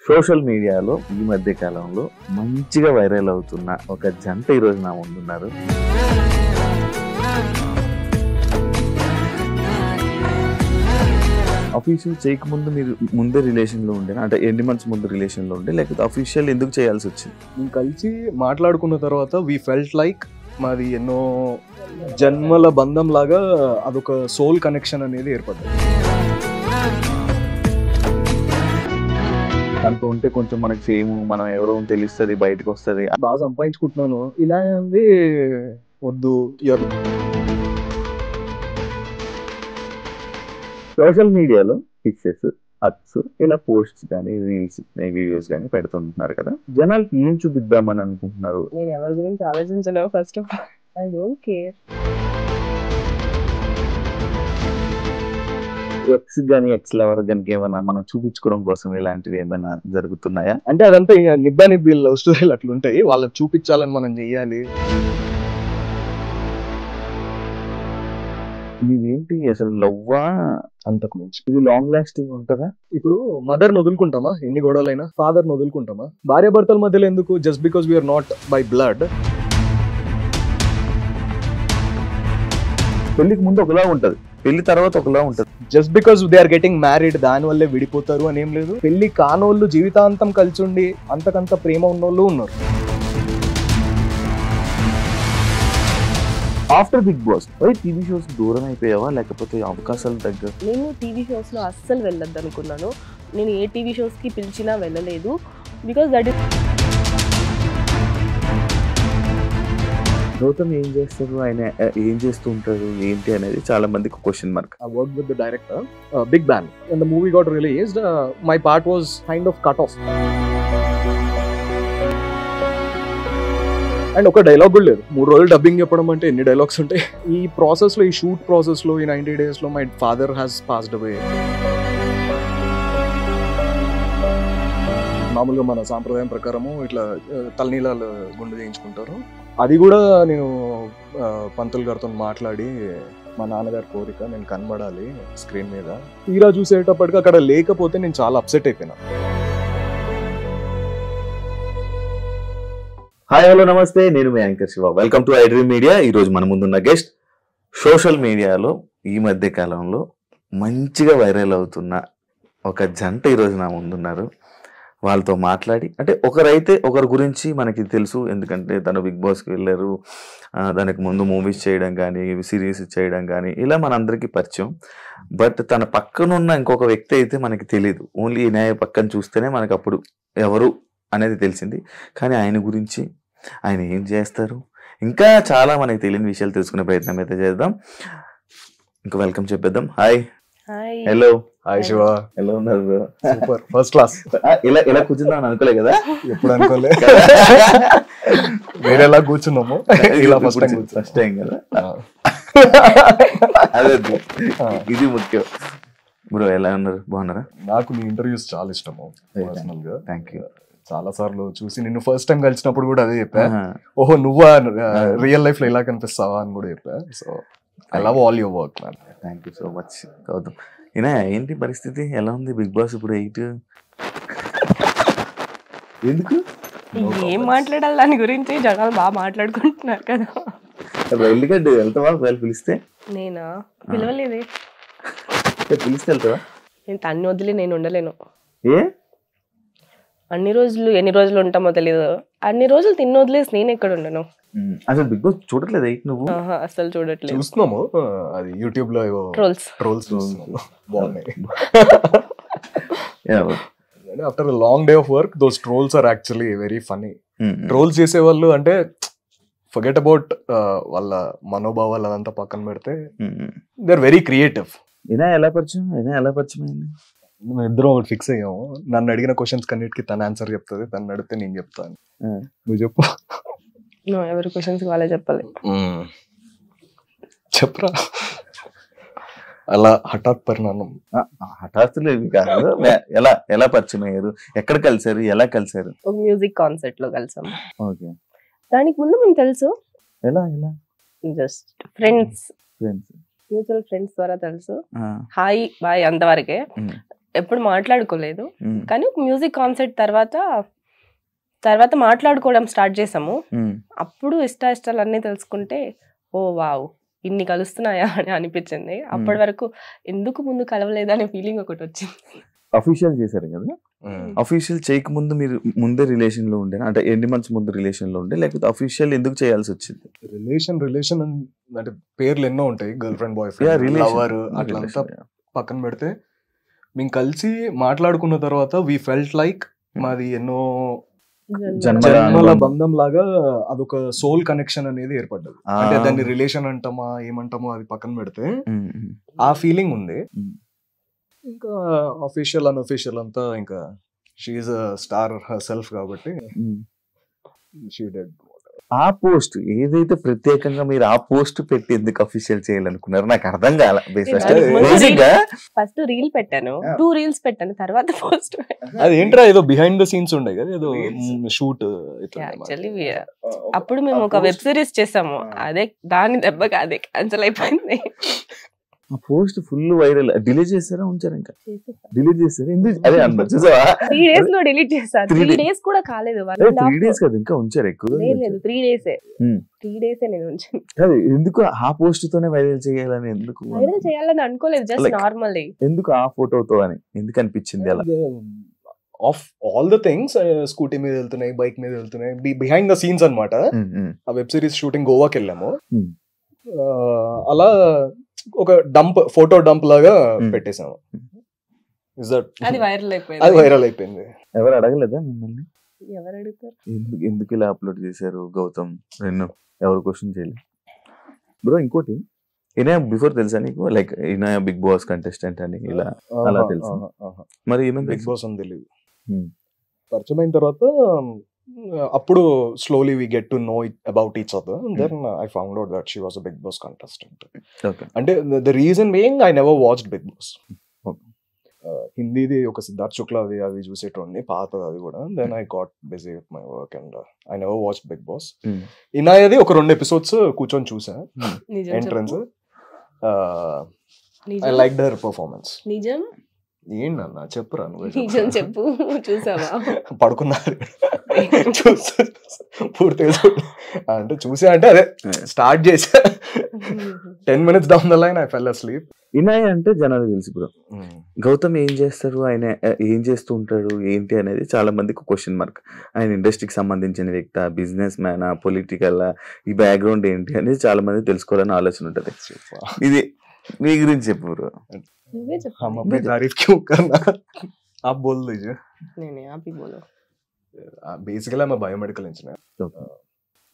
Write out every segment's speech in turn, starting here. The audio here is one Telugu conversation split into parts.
సోషల్ మీడియాలో ఈ మధ్య కాలంలో మంచిగా వైరల్ అవుతున్న ఒక జంట ఈరోజు నా ముందున్నారు. అఫీషియల్ చేయకముందు మీరు ముందే రిలేషన్ లో ఉండే, అంటే ఎన్ని మంత్స్ ముందు రిలేషన్ లో ఉండే, లేకపోతే అఫీషియల్ ఎందుకు చేయాల్సి వచ్చింది? మేము కలిసి మాట్లాడుకున్న తర్వాత వీ ఫెల్ట్ లైక్ మాది ఎన్నో జన్మల బంధం లాగా అదొక సోల్ కనెక్షన్ అనేది ఏర్పడ్డది. దాంతో ఉంటే కొంచెం మనకి ఫేమ్, మనం ఎవరో తెలుస్తుంది, బయటకు వస్తుంది, బాగా సంపాదించుకుంటున్నాను, ఇలా ఉంది వద్దు. సోషల్ మీడియాలో పిక్చర్స్, అక్స్, ఇలా పోస్ట్స్ కానీ రీల్స్ వీడియోస్ కానీ పెడుతుంటున్నారు కదా, జనాలకి ఏం చూపిద్దామని అనుకుంటున్నారు? నేను ఎవరి గురించి ఆలోచించలేవు. First of all I don't care. Ex కానీ ఎక్స్ లవర్ కానీ ఏమైనా మనం చూపించుకోవడం కోసం ఇలాంటివి ఏమైనా జరుగుతున్నాయా? అంటే అదంతా నిబ్బా నిబ్బి లవ్ స్టోరీలు అట్లుంటాయి, వాళ్ళకి చూపించాలని మనం చెయ్యాలి. ఇదేంటి అసలు లవ్వా? అంతకు మించి ఇది లాంగ్ లాస్టింగ్ ఉంటుందా? ఇప్పుడు మదర్ వదులుకుంటామా, ఎన్ని గొడవలైనా? ఫాదర్ వదులుకుంటామా? భార్యాభర్తల మధ్యలో ఎందుకు? Just because we are not by blood. పెళ్లికి ముందు ఒకలా ఉంటది, పెళ్లి తర్వాత ఒకలా ఉంటది. Just because they are getting married దాని వల్లే విడిపోతారు అని ఏం లేదు. పెళ్లి కానోళ్ళు జీవితాంతం కలిసి ఉండి అంతకంత ప్రేమ ఉన్నోళ్ళు ఉన్నారు. After Bigg Boss TV shows దూరం అయిపోయావా, లేకపోతే అవకాశాలు దగ్గర? నేను టీవీ షోస్ లో అస్సలు వెళ్ళొద్దు అనుకున్నాను. నేను ఏ టీవీ షోస్ కి పిలిచినా వెళ్ళలేదు. Because that is. గౌతమ్ ఏం చేస్తారు, ఆయన ఏం చేస్తూ ఉంటారు, ఏంటి అనేది చాలా మందికి question mark. I worked with the director, Big Bang. When the movie got released, my part was kind of cut off. And ఒక డైలాగ్ కూడా లేదు. 3 రోజులు డబ్బింగ్ చెప్పడం అంటే ఎన్ని డైలాగ్స్ ఉంటాయి? ఈ ప్రాసెస్ లో, ఈ షూట్ ప్రాసెస్ లో, ఈ 90 days లో మై ఫాదర్ హ్యాస్ పాస్డ్ అవే. మామూలుగా మన సాంప్రదాయం ప్రకారము ఇట్లా తలనీలాలు గుండు చేయించుకుంటారు. అది కూడా నేను పంతులు గారితో మాట్లాడి, మా నాన్నగారి కోరిక నేను కనబడాలి స్క్రీన్ మీద. తీరా చూసేటప్పటికి అక్కడ లేకపోతే నేను చాలా అప్సెట్ అయిపోయినా. హాయ్, హలో, నమస్తే. నేను మీ anchor Shiva. Welcome to iDream media. ఈరోజు మన ముందున్న గెస్ట్ సోషల్ మీడియాలో ఈ మధ్య కాలంలో మంచిగా వైరల్ అవుతున్న ఒక జంట ఈరోజు నా ముందున్నారు. వాళ్ళతో మాట్లాడి, అంటే ఒకరైతే ఒకరి గురించి మనకి తెలుసు, ఎందుకంటే తను బిగ్ బాస్కి వెళ్ళారు, దానికి ముందు మూవీస్ చేయడం కానీ సిరీస్ చేయడం కానీ ఇలా మనందరికీ పరిచయం. బట్ తన పక్కనున్న ఇంకొక వ్యక్తి అయితే మనకి తెలియదు. ఓన్లీ ఈ న్యాయ పక్కన చూస్తేనే మనకు అప్పుడు ఎవరు అనేది తెలిసింది. కానీ ఆయన గురించి, ఆయన ఏం చేస్తారు, ఇంకా చాలా మనకి తెలియని విషయాలు తెలుసుకునే ప్రయత్నం అయితే చేద్దాం. ఇంకా వెల్కమ్ చెప్పేద్దాం. హాయ్. హలో. హాయ్ శివ, ఎలా ఉన్నారు? Super, first class. ఇలా కూర్చుందాం అనుకోలే కదా, ఎప్పుడు అనుకోలే. వేరేలా కూర్చున్నాము, ఇలా ఫస్ట్ టైం కదా. అదే, ఇది ముఖ్యం. బ్రో ఎలా ఉన్నారు? బాగున్నారా? నాకు నీ ఇంటర్వ్యూస్ చాలా ఇష్టము పర్సనల్ గా. Thank you. చాలా సార్లు చూసి, నిన్ను ఫస్ట్ టైం కలిసినప్పుడు కూడా అదే చెప్పా, ఓహో నువ్వా రియల్ లైఫ్ లో ఇలా కనిపిస్తావా అని కూడా చెప్పా. So I love all your work man. Thank you so much. Gautam, ఈయన ఏంటి పరిస్థితి, ఎలా ఉంది బిగ్ బాస్ ఇప్పుడు 8? ఎందుకు ఏం మాట్లాడాలి దాని గురించి? జనాలు బాగా మాట్లాడుకుంటున్నారు కదా. వెళ్ళిగడ్డు వెళ్తావా? ఒకవేళ పిలిస్తే? నేనా? పిలవలేదే. పిలిస్తే వెళ్తావా? నేను తన్ని వదిలి నేను ఉండలేను. ఏ అన్ని రోజులు ఎన్ని రోజులు ఉంటామో తెలియదు. అన్ని రోజులు తిన్న వదిలేసి నేను ఎక్కడ ఉండను. అసలు బిగ్ బాస్ చూడట్లేదు నువ్వు? అసలు చూడట్లేదు. చూస్తున్నాము, అది యూట్యూబ్ లో ట్రోల్స్ బాగున్నాయి. After long day of work those trolls are actually very funny. Trolls చేసేవాళ్ళు అంటే ఫర్గెట్ అబౌట్ వాళ్ళ మనోభావాలు అదంతా పక్కన పెడితే దే ఆర్ వెరీ క్రియేటివ్. ఎలా పరిచయం అయింది? మేము ఇద్దరం ఒకటి ఫిక్స్ అయ్యాము. నన్ను అడిగిన క్వశ్చన్స్ కన్నిటికి తన ఆన్సర్ చెప్తుంది, తను అడిగితే నేను చెప్తాను. నువ్వు చెప్పు. ఎవరి క్వశ్చన్స్ వాళ్ళే చెప్పాలి. చెప్పరా. అలా హఠాత్ పరిణామం. హఠాత్తులు ఏమి కాదు. ఎలా పరిచయం అయ్యారు, ఎక్కడ కలిసారు, ఎలా కలిసారు? ఒక మ్యూజిక్ కాన్సర్ట్ లో కలిసాం. ఓకే. దానికి ముందు మేము తెలుసు. ఎలా? జస్ట్ ఫ్రెండ్స్, మ్యూచువల్ ఫ్రెండ్స్ ద్వారా తెలుసు. హాయ్ బాయ్ అంతవరకే. ఎప్పుడు మాట్లాడుకోలేదు, కానీ మ్యూజిక్ కాన్సర్ట్ తర్వాత మాట్లాడుకోవడం స్టార్ట్ చేసాము. అప్పుడు ఇష్టాలు అన్నీ తెలుసుకుంటే ఓ వావ్ ఇన్ని కలుస్తున్నాయా అని అనిపించింది. అప్పటి వరకు ఎందుకు ముందు కలవలేదనే ఫీలింగ్ ఒకటి వచ్చింది. అఫీషియల్ చేశారు కదా, అఫీషియల్ చేయకముందు మీరు ముందే రిలేషన్ లో ఉండే, అంటే ఎన్ని మంత్స్ ముందు రిలేషన్ లో ఉండే, లేకపోతే అఫీషియల్ ఎందుకు చేయాల్సి వచ్చింది? రిలేషన్ అంటే పేర్లు ఎన్నో ఉంటాయి, girl friend, boy friend, lover అట్లంతా పక్కన పెడితే మేము కలిసి మాట్లాడుకున్న తర్వాత వి ఫెల్ట్ లైక్ మాది ఎన్నో జన్మల బంధం లాగా అదొక సోల్ కనెక్షన్ అనేది ఏర్పడ్డది. అంటే దాన్ని రిలేషన్ అంటామా ఏమంటామో అది పక్కన పెడితే ఆ ఫీలింగ్ ఉంది. ఇంకా అఫీషియల్ అన్అఫీషియల్ అంతా ఇంకా she is a star her self కాబట్టి షీ డెడ్. ఆ పోస్ట్ ఏదైతే ప్రత్యేకంగా మీరు ఆ పోస్ట్ పెట్టి ఎందుకు అఫీషియల్ చేయాలనుకున్నారు నాకు అర్థం కాల. ఫస్ట్ రీల్ పెట్టాను, 2 రీల్స్ పెట్టాను, తర్వాత పోస్ట్. అది ఏంట్రా ఏదో బిహైండ్ ద సీన్స్ ఉండే కదా, ఏదో షూట్. యాక్చువల్లీ అప్పుడు మేము ఒక వెబ్ సిరీస్ చేసాము, అదే దాని దెబ్బకి అదే క్యాన్సిల్ అయిపోయింది. ఆ పోస్ట్ ఫుల్ వైరల్. డిలీట్ చేస్తారా ఉంచారా? ఇంకా డిలీట్ చేస్తారా? ఎందుకు? అదే అన్నమాట చూసావా, 3 days లో డిలీట్ చేశారు. 3 days కూడా కాలేదు, 3 days కదా, ఇంకా ఉంచారు ఎక్కువ. లేదు 3 days 3 days నేను ఉంచాను. అదే ఎందుకు ఆ పోస్ట్ తోనే వైరల్ చేయాలని, ఎందుకు వైరల్ చేయాలని అనుకోలేదు, జస్ట్ నార్మల్లీ. ఎందుకు ఆ ఫోటోతో అని ఎందుకు అనిపించింది అలా? Of all the things, scooty మీద వెళ్తున్నాయి, బైక్ మీద వెళ్తున్నాయి, బిహైండ్ ద సీన్స్ అన్నమాట. ఆ వెబ్ సిరీస్ షూటింగ్ గోవాకి వెళ్ళాము, అలా ఒక ఫోటో డంప్ లాగా పెట్టేసాము. అది వైరల్ అయిపోయింది. ఎవరు అడగలేదా మిమ్మల్ని? ఎవరు అడుగుతారు ఎందుకు ఇలా అప్లోడ్ చేశారు గౌతమ్? ఎవరు క్వశ్చన్ చేయలేదు బ్రో. ఇంకోటి, ఈయన బిఫోర్ తెలుసా నీకు? లైక్ ఈయన బిగ్ బాస్ కంటెస్టెంట్ అని ఇలా అలా తెలుసా? మరి ఏమైనా బిగ్ బాస్ అని తెలియదు. పరిచయం అయిన తర్వాత అప్పుడు slowly we get to know about each other. Then I found out that she was a Bigg Boss contestant. అంటే the reason being I never watched Bigg Boss. హిందీది ఒక సిద్ధార్థ్ శుక్లాది అవి చూసేటోండి, పాతది అది కూడా. Then I got busy with my work and I never watched Bigg Boss. ఇనాయది ఒక 2 episodes కూర్చొని చూసా, entrance. I like their performance. నిజం ఏంటన్నా చెప్పురా నువ్వు? నిజం చెప్పు, చూసావా? పడుకున్నారు పూర్తిగా అంటే చూసా, అంటే అదే స్టార్ట్ చేసా, 10 minutes down the line I fell asleep. ఇనాయ్ అంటే జనాలు తెలుసు బ్రో. గౌతమ్ ఏం చేస్తారు, ఆయన ఏం చేస్తూ ఉంటాడు ఏంటి అనేది చాలా మందికి క్వశ్చన్ మార్క్. ఆయన ఇండస్ట్రీకి సంబంధించిన వ్యక్తి, బిజినెస్ మ్యానా, పొలిటికల్, ఈ బ్యాక్గ్రౌండ్ ఏంటి అనేది చాలా మంది తెలుసుకోవాలని ఆలోచన ఉంటుంది. ఇది మీ గురించి చెప్పు బ్రో. हम अपनी तारीफ क्यों करना, आप बोल दीजिए. नहीं आप ही बोलो. బేసికలీ ఆమె బయోమెడికల్ ఇంజనీర్.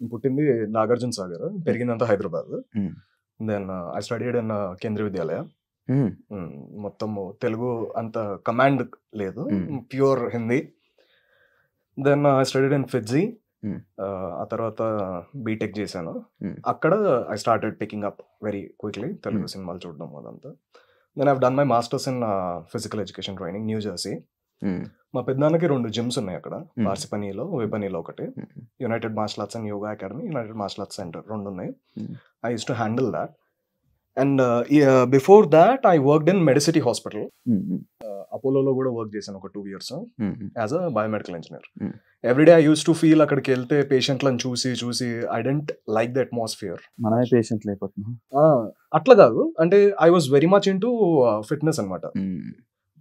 పుట్టింది నాగార్జున సాగర్, పెరిగిందంతా Hyderabad. Then I studied in Kendriya Vidyalaya. మొత్తం తెలుగు అంత కమాండ్ లేదు, pure Hindi. Then I studied in FIITJEE. ఆ తర్వాత బీటెక్ చేశాను. అక్కడ I started picking up very quickly Telugu సినిమాలు చూడడం అదంతా. Then I've done my masters in physical education training, New Jersey. మా పెద్దనాన్నకి 2 gyms ఉన్నాయి అక్కడ, పార్సిపనీలో, వేపనీలో ఒకటి. United Martial Arts and yoga academy, United Martial arts centre 2 ఉన్నాయి. I use to handle that. And before that I worked in Medicity hospital, అపోలోలో కూడా వర్క్ చేశాను ఒక 2 years as a biomedical engineer. Everyday I use to feel, అక్కడికి వెళ్తే పేషెంట్లను చూసి I didn't like the atmosphere. మనమే పేషెంట్లు అయిపోతున్నాం. అట్లా కాదు, అంటే I was very much into fitness అనమాట.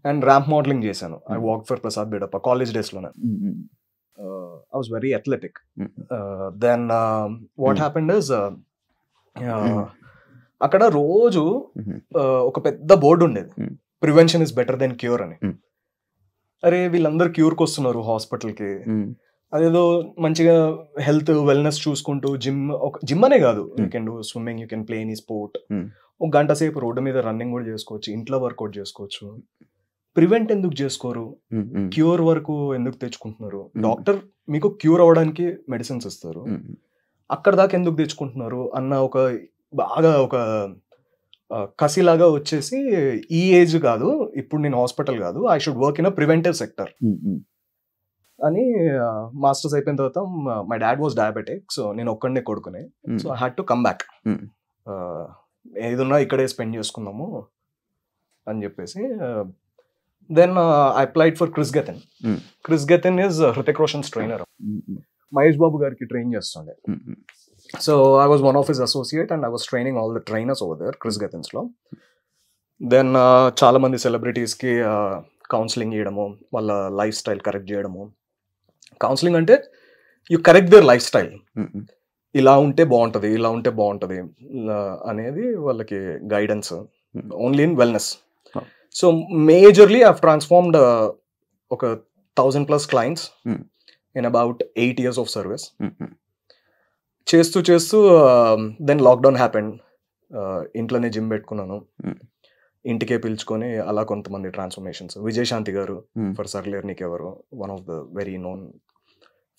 అండ్ ర్యాంప్ మోడలింగ్ చేశాను. I walk for Prasad Bedappa college days లోనే. I was very athletic. Then what happened is, అక్కడ రోజు ఒక పెద్ద బోర్డు ఉండేది, prevention is better than cure అని. అరే వీళ్ళందరూ క్యూర్కి వస్తున్నారు హాస్పిటల్కి, అదేదో మంచిగా హెల్త్ వెల్నెస్ చూసుకుంటూ జిమ్ అనే కాదు, you can do swimming, you can play any sport, 1 గంట సేపు రోడ్డు మీద రన్నింగ్ కూడా చేసుకోవచ్చు, ఇంట్లో వర్కౌట్ చేసుకోవచ్చు. ప్రివెంట్ ఎందుకు చేసుకోరు, క్యూర్ వరకు ఎందుకు తెచ్చుకుంటున్నారు? డాక్టర్ మీకు క్యూర్ అవ్వడానికి మెడిసిన్స్ ఇస్తారు, అక్కడ దాకా ఎందుకు తెచ్చుకుంటున్నారు అన్న ఒక బాగా ఒక కసిలాగా వచ్చేసి, ఈ ఏజ్ కాదు ఇప్పుడు నేను హాస్పిటల్ కాదు, I should work in a preventive sector అని. మాస్టర్స్ అయిపోయిన తర్వాత my dad was diabetic, so నేను ఒక్కడనే కొడుకునే, so I had to come back. ఏదున్నా ఇక్కడే స్పెండ్ చేసుకుందాము అని చెప్పేసి Then I applied for Chris Gethin. Chris Gethin is Hrithik Roshan's trainer. Mahesh Babu gariki train chestunde. So I was one of his associate and I was training all the trainers over there, Chris Gethin's lo. Then చాలా మంది సెలబ్రిటీస్ కి కౌన్సిలింగ్ చేయడము, వాళ్ళ లైఫ్ స్టైల్ కరెక్ట్ చేయడము. కౌన్సిలింగ్ అంటే you correct their life style, ఇలా ఉంటే బాగుంటుంది, ఇలా ఉంటే బాగుంటుంది అనేది వాళ్ళకి guidance only in wellness. So majorly I transformed ఒక 1000+ clients in about 8 years of service. చేస్తూ దెన్ లాక్డౌన్ హ్యాపెండ్. ఇంట్లోనే జిమ్ పెట్టుకున్నాను, ఇంటికే పిలుచుకొని అలా కొంతమంది ట్రాన్స్ఫర్మేషన్స్. విజయశాంతి గారు for Sarileru Neekevvaru, one of the very known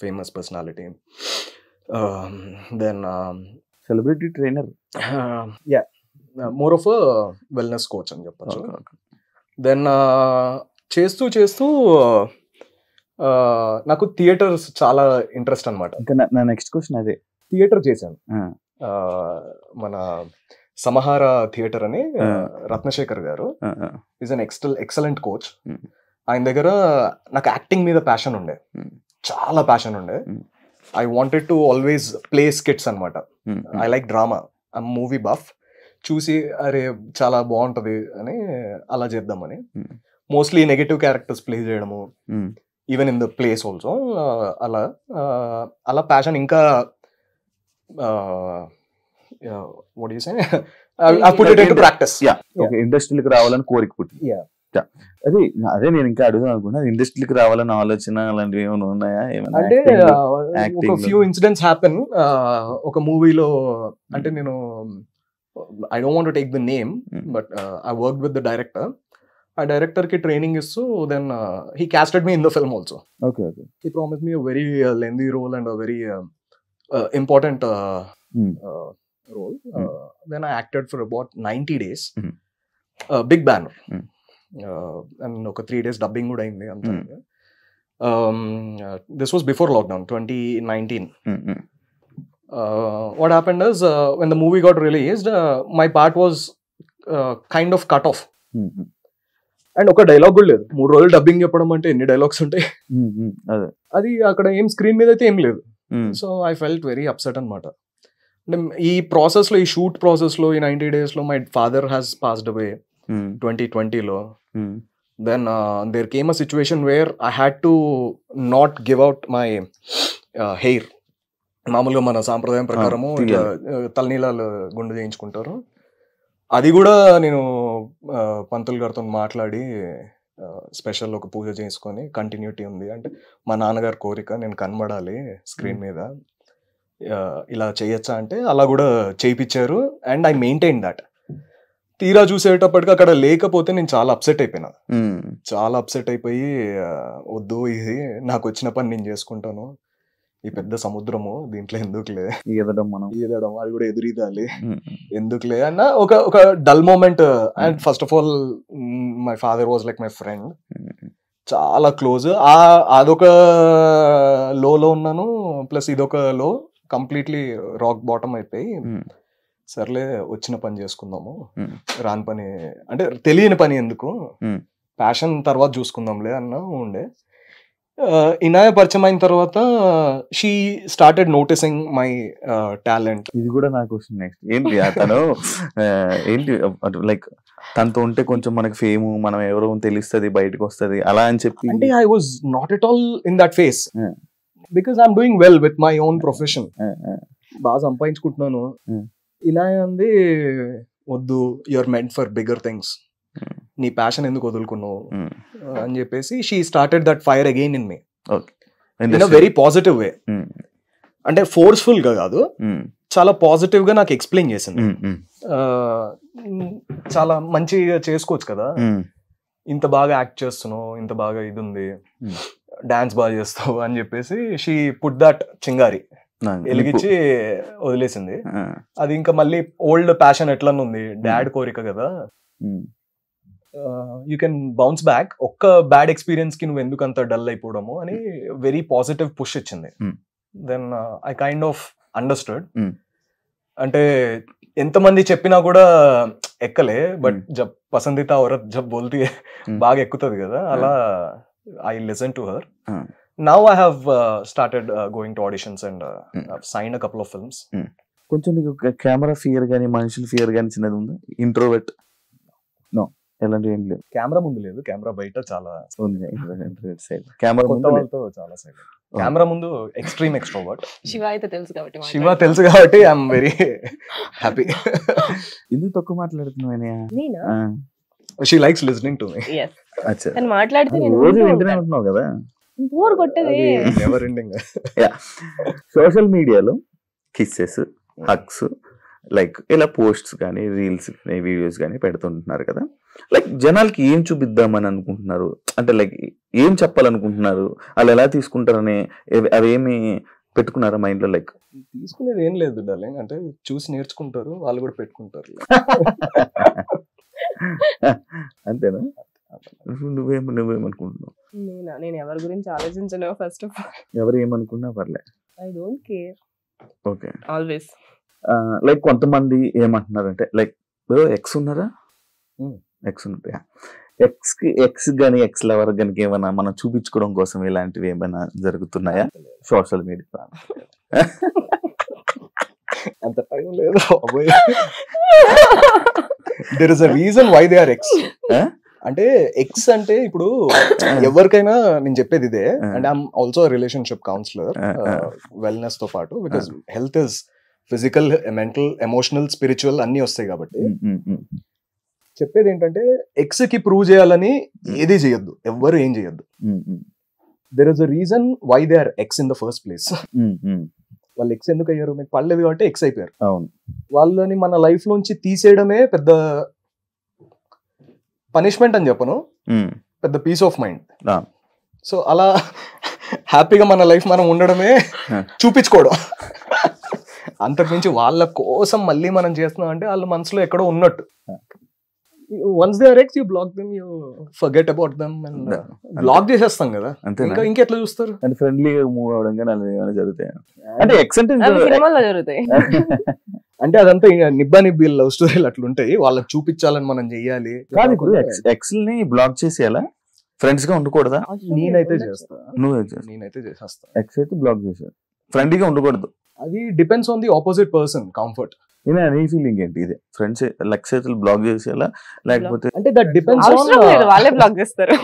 famous personality. Then celebrity trainer, yeah more of wellness coach అని చెప్పచ్చు. దెన్ చేస్తూ నాకు థియేటర్స్ చాలా ఇంట్రెస్ట్ అనమాట. ఇంకా నా నెక్స్ట్ క్వశ్చన్ అదే. థియేటర్ చేశాను, మన సమహార థియేటర్ అని రత్నశేఖర్ గారు ఈజ్ అన్ ఎక్సలెంట్ కోచ్. ఆయన దగ్గర నాకు యాక్టింగ్ మీద ప్యాషన్ ఉండే, చాలా ప్యాషన్ ఉండే. I wanted to always play skits అనమాట. I like drama, I movie buff. చూసి అరే చాలా బాగుంటుంది అని అలా చేద్దామని మోస్ట్లీ నెగటివ్ క్యారెక్టర్స్ ప్లే చేయడము, even in the plays also. అలా ప్యాషన్ ఇంకా what do you say? I put it into practice. Okay, ఇండస్ట్రీకి రావాలని కోరిక పుట్టింది. అదే నేను ఇంకా అడుగుదాం అనుకున్నా, ఇండస్ట్రీకి రావాలని ఆలోచన అలాంటివి ఏమైనా ఉన్నాయా? అంటే ఒక ఫ్యూ ఇన్సిడెంట్స్ హ్యాపెన్. ఒక మూవీలో అంటే నేను I don't want to take the name, but I worked with the director. ఆ డైరెక్టర్ కి ట్రైనింగ్ ఇస్తూ then he casted me in the film also. Okay, he promised me a very lengthy role and a very important role. Then I acted for about 90 days. Big banner. And ఒక 3 days dubbing కూడా అయింది అంతా. This was before lockdown, 2019. What happened is when the movie got released, my part was kind of cut off. And ఒక డైలాగ్ కూడా లేదు. 3 రోజులు డబ్బింగ్ చెప్పడం అంటే ఎన్ని డైలాగ్స్ ఉంటాయి? అది అక్కడ ఏం స్క్రీన్ మీద అయితే ఏం లేదు. So I felt very upset అనమాట. అంటే ఈ ప్రాసెస్లో, ఈ షూట్ ప్రాసెస్లో, ఈ 90 daysలో my father has passed away 2020లో. Then there came a situation where I had to not give out my hair. మామూలుగా మన సాంప్రదాయం ప్రకారము తలనీలాలు గుండు చేయించుకుంటారు. అది కూడా నేను పంతులు గారితో మాట్లాడి స్పెషల్ ఒక పూజ చేసుకొని కంటిన్యూటీ ఉంది. అంటే మా నాన్నగారి కోరిక, నేను కనబడాలి స్క్రీన్ మీద, ఇలా చేయొచ్చా అంటే అలా కూడా చేయించారు. And I maintain that. తీరా చూసేటప్పటికి అక్కడ లేకపోతే నేను చాలా అప్సెట్ అయిపోయినా. చాలా అప్సెట్ అయిపోయి వద్దు, ఇది నాకు వచ్చిన పని నేను చేసుకుంటాను, ఈ పెద్ద సముద్రము దీంట్లో ఎందుకులే ఈదడం, అది కూడా ఎదురీదాలి, ఎందుకులే అన్న ఒక dull moment. And first of all my father was like my friend, చాలా క్లోజ్. అదొక లోలో ఉన్నాను, ప్లస్ ఇదొక లో, కంప్లీట్లీ రాక్ బాటమ్ అయిపోయి సర్లే వచ్చిన పని చేసుకుందాము, రాని పని అంటే తెలియని పని ఎందుకు, ప్యాషన్ తర్వాత చూసుకుందాంలే అన్న ఉండే. ఇనాయ పరిచయం అయిన తర్వాత she started noticing my talent. ఇది కూడా నాకు నెక్స్ట్ ఏంటి, తను ఏంటి లైక్ తనతో ఉంటే కొంచెం మనకి ఫేమ్, మనం ఎవరో తెలుస్తుంది, బయటకు వస్తుంది అలా అని చెప్పి. అంటే I was not at all in that phase, because I'm doing well with my own profession, బాగా సంపాదించుకుంటున్నాను. ఇనాయ అంది వద్దు, you're meant for bigger things, నీ ప్యాషన్ ఎందుకు వదులుకున్నావు అని చెప్పేసి she started that fire again in me in a very positive way. అంటే ఫోర్స్ఫుల్ గా కాదు, చాలా పాజిటివ్ గా నాకు ఎక్స్ప్లెయిన్ చేసింది. చాలా మంచిగా చేసుకోవచ్చు కదా, ఇంత బాగా యాక్ట్ చేస్తున్నావు, ఇంత బాగా ఇది ఉంది, డాన్స్ బాగా చేస్తావు అని చెప్పేసి షీ పుట్ దట్ చింగారి వెలిగించి వదిలేసింది. అది ఇంకా మళ్ళీ ఓల్డ్ ప్యాషన్ ఎట్లన్నా ఉంది, డాడ్ కోరిక కదా, యూ కెన్ బౌన్స్ బ్యాక్. ఒక్క బ్యాడ్ ఎక్స్పీరియన్స్ కి నువ్వు ఎందుకు అంత డల్ అయిపోవడము అని వెరీ పాజిటివ్ పుష్ ఇచ్చింది. Then I kind of understood. అంటే ఎంతమంది చెప్పినా కూడా ఎక్కలే, బట్ జబ్ పసందీతా ఔరత్ జబ్ బోల్తీ బాగా ఎక్కుతుంది కదా, అలా I listen to her. Now I have started going to auditions and sign a couple of films. కొంచెం నీకు కెమెరా ఫియర్ కానీ మనుషుల ఫియర్ కానీ చిన్నది ఉందా? ఇంట్రోవర్ట్? నో, ఎలాంటివి ఏం లేవు. కెమెరా ముందు లేదు, కెమెరా బయట చాలా ఉంది. కెమెరా కొత్త వాళ్ళతో చాలా సైడ్. కెమెరా ముందు ఎక్స్ట్రీమ్ ఎక్స్ట్రోవర్ట్. శివ అయితే తెలుసు కాబట్టి శివ తెలుసు కాబట్టి ఐఎమ్ వెరీ హ్యాపీ. ఎందుకు తక్కువ మాట్లాడుతున్నావు? నేనా? She likes listening to me. Yes. తను మాట్లాడితే నేను రోజు వింటూనే ఉంటున్నావు కదా, బోర్ కొట్టేది. Never ending. సోషల్ మీడియాలో కిస్సెస్, హగ్స్, లైక్ ఇలా పోస్ట్స్ కానీ రీల్స్ వీడియోస్ కానీ పెడుతుంటున్నారు కదా. లైక్ జనాలకి ఏం చూపిద్దామని అనుకుంటున్నారు, అంటే లైక్ ఏం చెప్పాలనుకుంటున్నారు, వాళ్ళు ఎలా తీసుకుంటారని అవేమి పెట్టుకున్నారా మైండ్ లో? లైక్ తీసుకునేది ఏం లేదు డార్లింగ్, అంటే చూసి నేర్చుకుంటారు, వాళ్ళు కూడా పెట్టుకుంటారు. అంతేనా? నువ్వేమనుకుంటున్నావు? నేను ఎవరి గురించి ఆలోచించను. ఫస్ట్ ఆఫ్ ఆల్ ఎవరు ఏమనుకున్నా పర్లే, I don't care. Okay. Always like కొంతమంది ఏమంటున్నారంటే లైక్ ఎక్స్ ఉన్నారా, ఎక్స్ ఉంటాయా, ఎక్స్ కానీ ఎక్స్ లవర్ కానీ ఏమైనా మనం చూపించుకోవడం కోసం ఇలాంటివి ఏమైనా జరుగుతున్నాయా సోషల్ మీడియా? అంత టైం లేదు. There is a reason why they are ex. అంటే ఎక్స్ అంటే ఇప్పుడు ఎవరికైనా నేను చెప్పేది ఇదే, and I'm also relationship counsellor wellness తో పాటు, because health is physical, mental, emotional, spiritual అన్ని వస్తాయి కాబట్టి చెప్పేది ఏంటంటే ఎక్స్ కి ప్రూవ్ చేయాలని ఏది చేయొద్దు, ఎవ్వరు ఏం చేయొద్దు. There is a reason why they are ex in the first place. వాళ్ళు ఎక్స్ ఎందుకు అయ్యారు? మీకు పడలేదు కాబట్టి ఎక్స్ అయిపోయారు. వాళ్ళని మన లైఫ్ లోంచి తీసేయడమే పెద్ద పనిష్మెంట్ అని చెప్పను, పెద్ద పీస్ ఆఫ్ మైండ్. సో అలా హ్యాపీగా మన లైఫ్ మనం ఉండడమే చూపించుకోవడం. అంతకుమించి వాళ్ళ కోసం మళ్ళీ మనం చేస్తున్నాం అంటే వాళ్ళ మనసులో ఎక్కడో ఉన్నట్టు. Once they are ex, you block them, you forget about them and block చేసేస్తాం కదా. ఇంకా ఇంకెట్లా చూస్తారు? అంటే ఫ్రెండ్లీగా మూవ్ అవడం కానీ అలా ఏమైనా జరుగుతాయి అంటే ఎక్స్ అంటే సినిమాలో జరుగుతాయి. అంటే అదంతా నిబ్బా నిబ్బి లవ్ స్టోరీలు అట్లుంటాయి, వాళ్ళకి చూపించాలని మనం చెయ్యాలి. కాదు, ఇప్పుడు ఎక్స్ ని బ్లాక్ చేసేయాలా, ఫ్రెండ్స్ గా ఉండకూడదా? నేనైతే చేస్తా, నేనైతే చేసేస్తా. ఎక్స్ అయితే బ్లాక్ చేసేది, ఫ్రెండ్లీగా ఉండకూడదు. అది depends on the opposite person comfort. నీ ఫీలింగ్ ఏంటి? ఇదే ఫ్రెండ్స్ లెక్స్ అయితే బ్లాక్ చేసేయాలా లేకపోతే? అంటే దట్ డిపెండ్స్ ఆన్, వాళ్ళే బ్లాక్ చేస్తారు.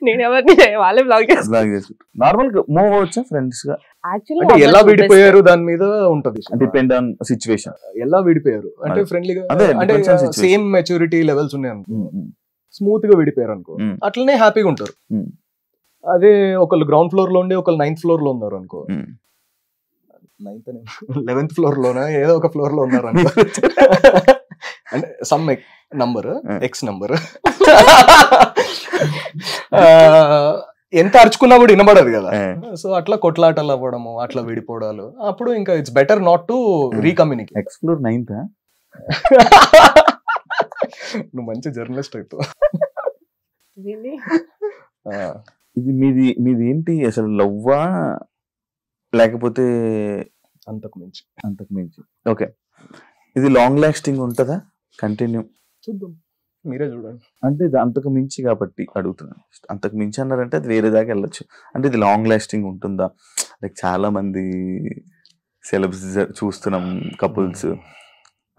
నేను ఎవరిని వాళ్ళే బ్లాక్ చేస్తారు. నార్మల్ గా మూవ్ అవ్వచ్చా ఫ్రెండ్స్ గా? అంటే ఎలా విడిపోయారు దాని మీద ఉంటది, డిపెండ్ ఆన్ సిచ్యువేషన్. ఎలా విడిపోయారు అంటే ఫ్రెండ్లీగా, అంటే సేమ్ మెచ్యూరిటీ లెవెల్స్ ఉన్నాయి అనుకో, స్మూత్ గా విడిపోయారు అనుకో, అట్లనే హ్యాపీగా ఉంటారు. అదే ఒకళ్ళు గ్రౌండ్ ఫ్లోర్ లో ఉండి ఒకళ్ళు 9th ఫ్లోర్ లో ఉన్నారు అనుకో, 11th ఫ్లోర్ లోనా ఏదో ఒక ఫ్లోర్ లో ఉన్నారు అనుకో, అంటే సమ్ నంబర్ ఎక్స్ నంబర్, ఎంత అరుచుకున్నా కూడా వినబడదు కదా. సో అట్లా కొట్లాటలు అవ్వడము, అట్లా విడిపోవడాలు, అప్పుడు ఇంకా it's better not to recommunicate. Explore 9th. నువ్వు మంచి జర్నలిస్ట్ అవుతావు. ఇది మీది ఏంటి అసలు, లవ్వా లేకపోతే అంతకు మించి? ఓకే, ఇది లాంగ్ లాస్టింగ్ ఉంటుందా, కంటిన్యూ? చూద్దాం, మీరే చూడండి. అంటే ఇది అంతకు మించి కాబట్టి అడుగుతున్నాను. అంతకు మించి అన్నారంటే అది వేరే దాకా వెళ్ళొచ్చు. అంటే ఇది లాంగ్ లాస్టింగ్ ఉంటుందా? లైక్ చాలా మంది సెలబ్స్ చూస్తున్నాం, కపుల్స్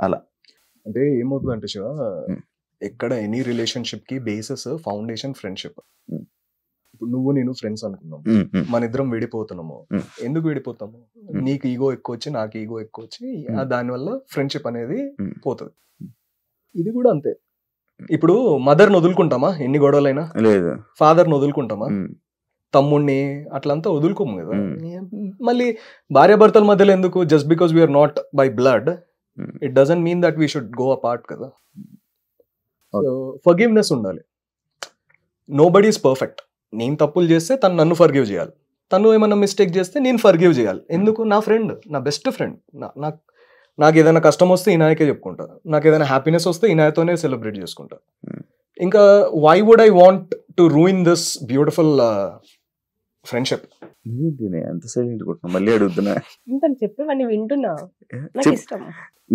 అలా. అంటే ఏమవుతుంది అంటే శివ, ఎక్కడ ఎనీ రిలేషన్షిప్ కి బేసిస్ ఫౌండేషన్ ఫ్రెండ్షిప్. ఇప్పుడు నువ్వు నేను ఫ్రెండ్స్ అనుకున్నాం, మన ఇద్దరం విడిపోతున్నాము. ఎందుకు విడిపోతాము? నీకు ఈగో ఎక్కువ వచ్చి నాకు ఈగో ఎక్కువ వచ్చి దానివల్ల ఫ్రెండ్షిప్ అనేది పోతుంది. ఇది కూడా అంతే. ఇప్పుడు మదర్ని వదులుకుంటామా ఎన్ని గొడవలైనా? లేదు. ఫాదర్ని వదులుకుంటామా? తమ్ముడిని అట్లంతా వదులుకోము కదా. మళ్ళీ భార్యాభర్తల మధ్యలో ఎందుకు? Just because we are not by blood, it doesn't mean that we should go apart కదా. ఫర్గివ్నెస్ ఉండాలి. Nobody is perfect. నేను తప్పులు చేస్తే తను నన్ను ఫర్గివ్ చేయాలి, తను ఏమన్నా మిస్టేక్ చేస్తే నేను ఫర్గివ్ చేయాలి. ఎందుకు? నా ఫ్రెండ్, నా బెస్ట్ ఫ్రెండ్. నాకు ఏదైనా కష్టం వస్తే ఈనాయకే చెప్పుకుంటా, నాకు ఏదైనా హ్యాపీనెస్ వస్తే ఈనాయతోనే సెలబ్రేట్ చేసుకుంటా. ఇంకా why would I want to ruin this beautiful friendship? ఎంత సైలెంట్ కొట్టినా మళ్ళీ అడుగుతున్నా. చెప్పేవాడిని వింటున్నా.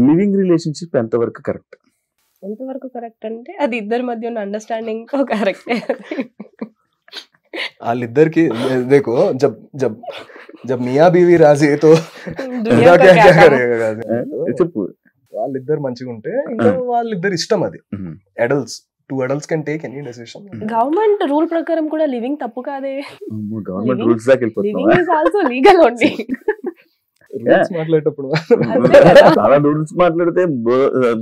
లివింగ్ రిలేషన్షిప్ ఎంతవరకు కరెక్ట్? ఎంతవరకు కరెక్ట్ అంటే అది ఇద్దరి మధ్య ఉన్న అండర్స్టాండింగ్ కరెక్టే. వాళ్ళిద్దరికి देखो जब जब जब मियाँ बीवी राजी तो దునియా क्या కా क्या క్యా करेगा చెప్పు. వాళ్ళిద్దరు మంచిగా ఉంటే ఇంకా వాళ్ళిద్దరు ఇష్టం. అది adults, 2 adults can take any decision. Government rule ప్రకారం కూడా లివింగ్ తప్పు కాదే. గవర్నమెంట్ Living- రూల్స్ దాకా వెళ్ళిపోతున్నావా? Living is also legal only. Rules మాట్లాడేటప్పుడు చాలా రూల్స్ మాట్లాడితే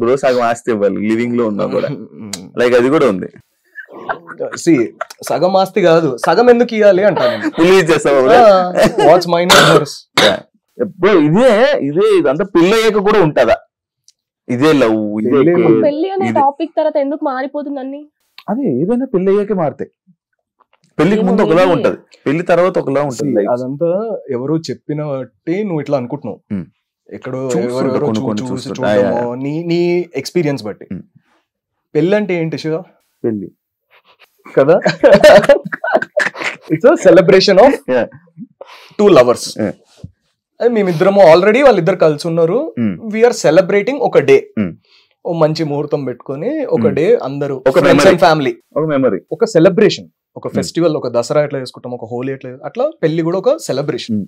బ్రో సగం ఆస్తి ఇవ్వాలి లివింగ్ లో ఉన్నా కూడా. లైక్ అది కూడా ఉంది. సి సగం ఆస్తి కాదు, సగం ఎందుకు ఇవ్వాలి అంటాను. రిలీజ్ చేస్తావా? వాట్స్ మైన్ ఎప్పుడు ఇదే ఇదంతా పెళ్లి అయ్యాక కూడా ఉంటదా? ఇదే లవ్, ఇదే పెళ్లి- care. పెళ్లి అనే ఇది- టాపిక్ తర్వాత ఎందుకు మారిపోతుందని? అదే ఏదైనా పెళ్లి అయ్యాకే మారుతాయి. పెళ్లికి ముందు ఒకలా ఉంటది, పెళ్లి తర్వాత ఒకలా ఉంటది. life. అదంతా ఎవరో చెప్పిన బట్టి నువ్వు ఇట్లా అనుకుంటున్నావు. Hmm. ఎక్కడో చూస్తుంటా, ఎవరెవరో కొన్ని చూసి చూస్తుంటా. చూడటమో, నీ ఎక్స్పీరియన్స్ బట్టి. Hmm. పెళ్ళి అంటే ఏంటి శివ పెళ్లి కదా? It's celebration of Yeah. 2 lovers. Yeah. మేమిద్దరము ఆల్రెడీ వాళ్ళిద్దరు కలిసి ఉన్నారు. Hmm. వీఆర్ సెలబ్రేటింగ్ ఒక డే. Hmm. ఓ మంచి ముహూర్తం పెట్టుకొని ఒక Hmm. డే అందరూ ఒక memory. ఫ్యామిలీ, ఒక మెమరీ. ఒక సెలబ్రేషన్, ఒక ఫెస్టివల్, ఒక దసరా ఎట్లా చేసుకుంటాం, ఒక హోలీ ఎట్లా, అట్లా పెళ్లి కూడా ఒక సెలబ్రేషన్.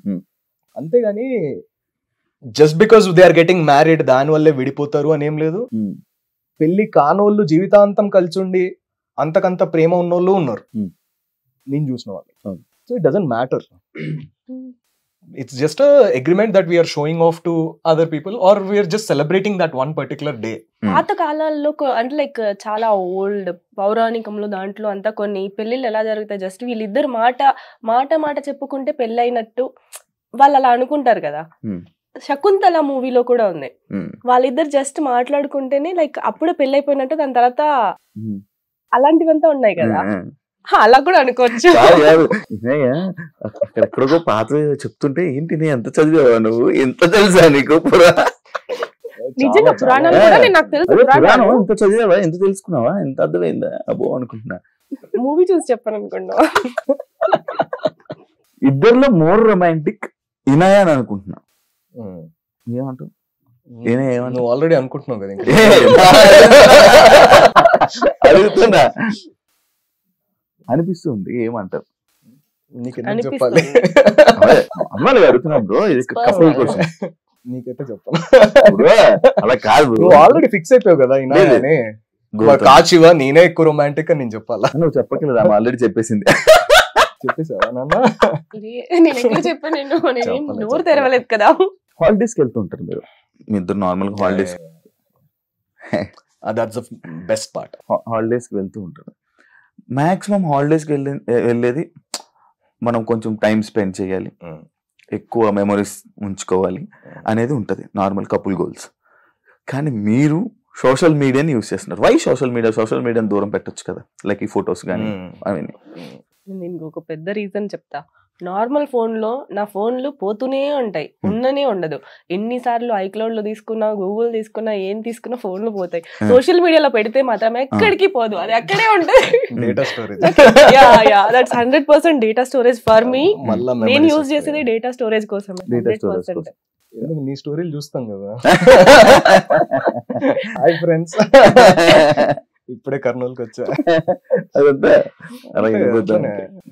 అంతేగాని just because they are getting married దాని వల్లే విడిపోతారు అని ఏం లేదు. పెళ్లి కానోళ్ళు జీవితాంతం కలిసి ఉండి అంతకంత ప్రేమ ఉన్నోళ్ళు ఉన్నారు, నేను చూసిన వాళ్ళు. So it doesn't matter. It's just agreement that we're showing off to other people or we're just celebrating that one particular day. పాత కాలాల్లో అంటే లైక్ చాలా ఓల్డ్ పౌరాణికంలో దాంట్లో అంతా కొన్ని పెళ్లిళ్ళు ఎలా జరుగుతాయి, జస్ట్ వీళ్ళిద్దరు మాట చెప్పుకుంటే పెళ్ళైనట్టు వాళ్ళు అలా అనుకుంటారు కదా. శకుంతల మూవీలో కూడా ఉంది, వాళ్ళిద్దరు జస్ట్ మాట్లాడుకుంటేనే లైక్ అప్పుడే పెళ్ళైపోయినట్టు, దాని తర్వాత అలాంటివంతా ఉన్నాయి కదా. అలా కూడా అనుకోవచ్చు. ఎక్కడికో పాత చెప్తుంటే ఏంటి నీ ఎంత చదివావా నువ్వు, ఎంత తెలుసా నీకు నిజంగా పురాణాలు కూడా నాకు తెలుసు. పురాణం ఎంత చదివావా, ఎంత తెలుసుకున్నావా, ఎంత అర్థమైందా అబ్బో అనుకుంటున్నా. మూవీ చూసి చెప్పాను అనుకున్నా. ఇద్దరిలో మోర్ రొమాంటిక్ ఇనాయా అని అనుకుంటున్నా. ఏమంటావు? నువ్వు ఆల్రెడీ అనుకుంటున్నావు కదా ఇంకా. అడుగుతున్నా, అనిపిస్తుంది. ఏమంటారు? నీకు ఎందుకు చెప్పాలి? అమ్మాయి అడుగుతున్నా బ్రో, ఇది కపుల్ క్వశ్చన్. నీకైతే చెప్పాలి. అలా కాదు, నువ్వు ఆల్రెడీ ఫిక్స్ అయిపోయావు కదా ఇనాయనే. కాచివా నేనే ఎక్కువ రొమాంటిక్ అని నేను చెప్పాలా? నువ్వు చెప్పట్లేదు, ఆమె ఆల్రెడీ చెప్పేసింది. చెప్పేసావా నాన్న? నేను ఎక్కడ చెప్పాను, నేను నోరు తెరవలేదు కదా. హాలిడేస్కి వెళ్తూ ఉంటారు మీరు, మీ ఇద్దరు నార్మల్ గా holidays, that's the best part. హాలిడేస్కి వెళ్తూ ఉంటారు. మాక్సిమం హాలిడేస్కి వెళ్ళేది మనం కొంచెం టైం స్పెండ్ చేయాలి, ఎక్కువ మెమరీస్ ఉంచుకోవాలి అనేది ఉంటుంది నార్మల్ కపుల్ గోల్స్. కానీ మీరు సోషల్ మీడియాని యూజ్ చేస్తున్నారు. వై సోషల్ మీడియాని దూరం పెట్టొచ్చు కదా, లైక్ ఈ ఫొటోస్ కానీ అవన్నీ. నేను ఇంకొక పెద్ద రీజన్ చెప్తా. నార్మల్ నా ఫోన్లు పోతూనే ఉంటాయి, ఉండనే ఉండదు. ఎన్నిసార్లు ఐక్లౌడ్ లో తీసుకున్నా, గూగుల్ తీసుకున్నా, ఏం తీసుకున్నా ఫోన్లు పోతాయి. సోషల్ మీడియాలో పెడితే మాత్రం ఎక్కడికి పోదు, అది అక్కడే ఉంటుంది. Data storage. That's 100% data storage for me. నేను యూజ్ చేసేది డేటా స్టోరేజ్ కోసం. నీ స్టోరీలు చూస్తాం కదా. హాయ్ ఫ్రెండ్స్, ఇప్పుడే కర్నూలుకి వచ్చా.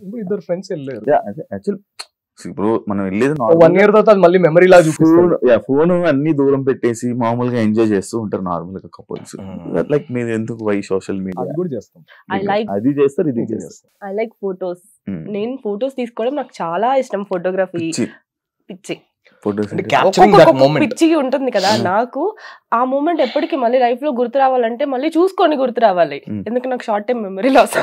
ఇప్పుడు ఇద్దరు ఫ్రెండ్స్ వెళ్ళారు. ఇప్పుడు మనం వెళ్ళేది 1 year తర్వాత మళ్ళీ మెమరీ లా చూపిస్తాడు. ఫోన్ అన్ని దూరం పెట్టేసి మామూలుగా ఎంజాయ్ చేస్తూ ఉంటారు నార్మల్ గా కపుల్స్. లైక్ మీరు ఎందుకు వై సోషల్ మీడియా అది కూడా చేస్తాం. అది చేస్తారు, ఇది చేస్తారు. I like photos. నేను ఫొటోస్ తీసుకోవడం నాకు చాలా ఇష్టం. ఫోటోగ్రఫీ పిచ్చి, పిచ్చిగా ఉంటుంది కదా నాకు. ఆ మూమెంట్ ఎప్పటికీ మళ్ళీ లైఫ్ లో గుర్తు రావాలంటే మళ్ళీ చూసుకొని గుర్తు రావాలి. ఎందుకు నాకు షార్ట్ టైం మెమరీ లాస్,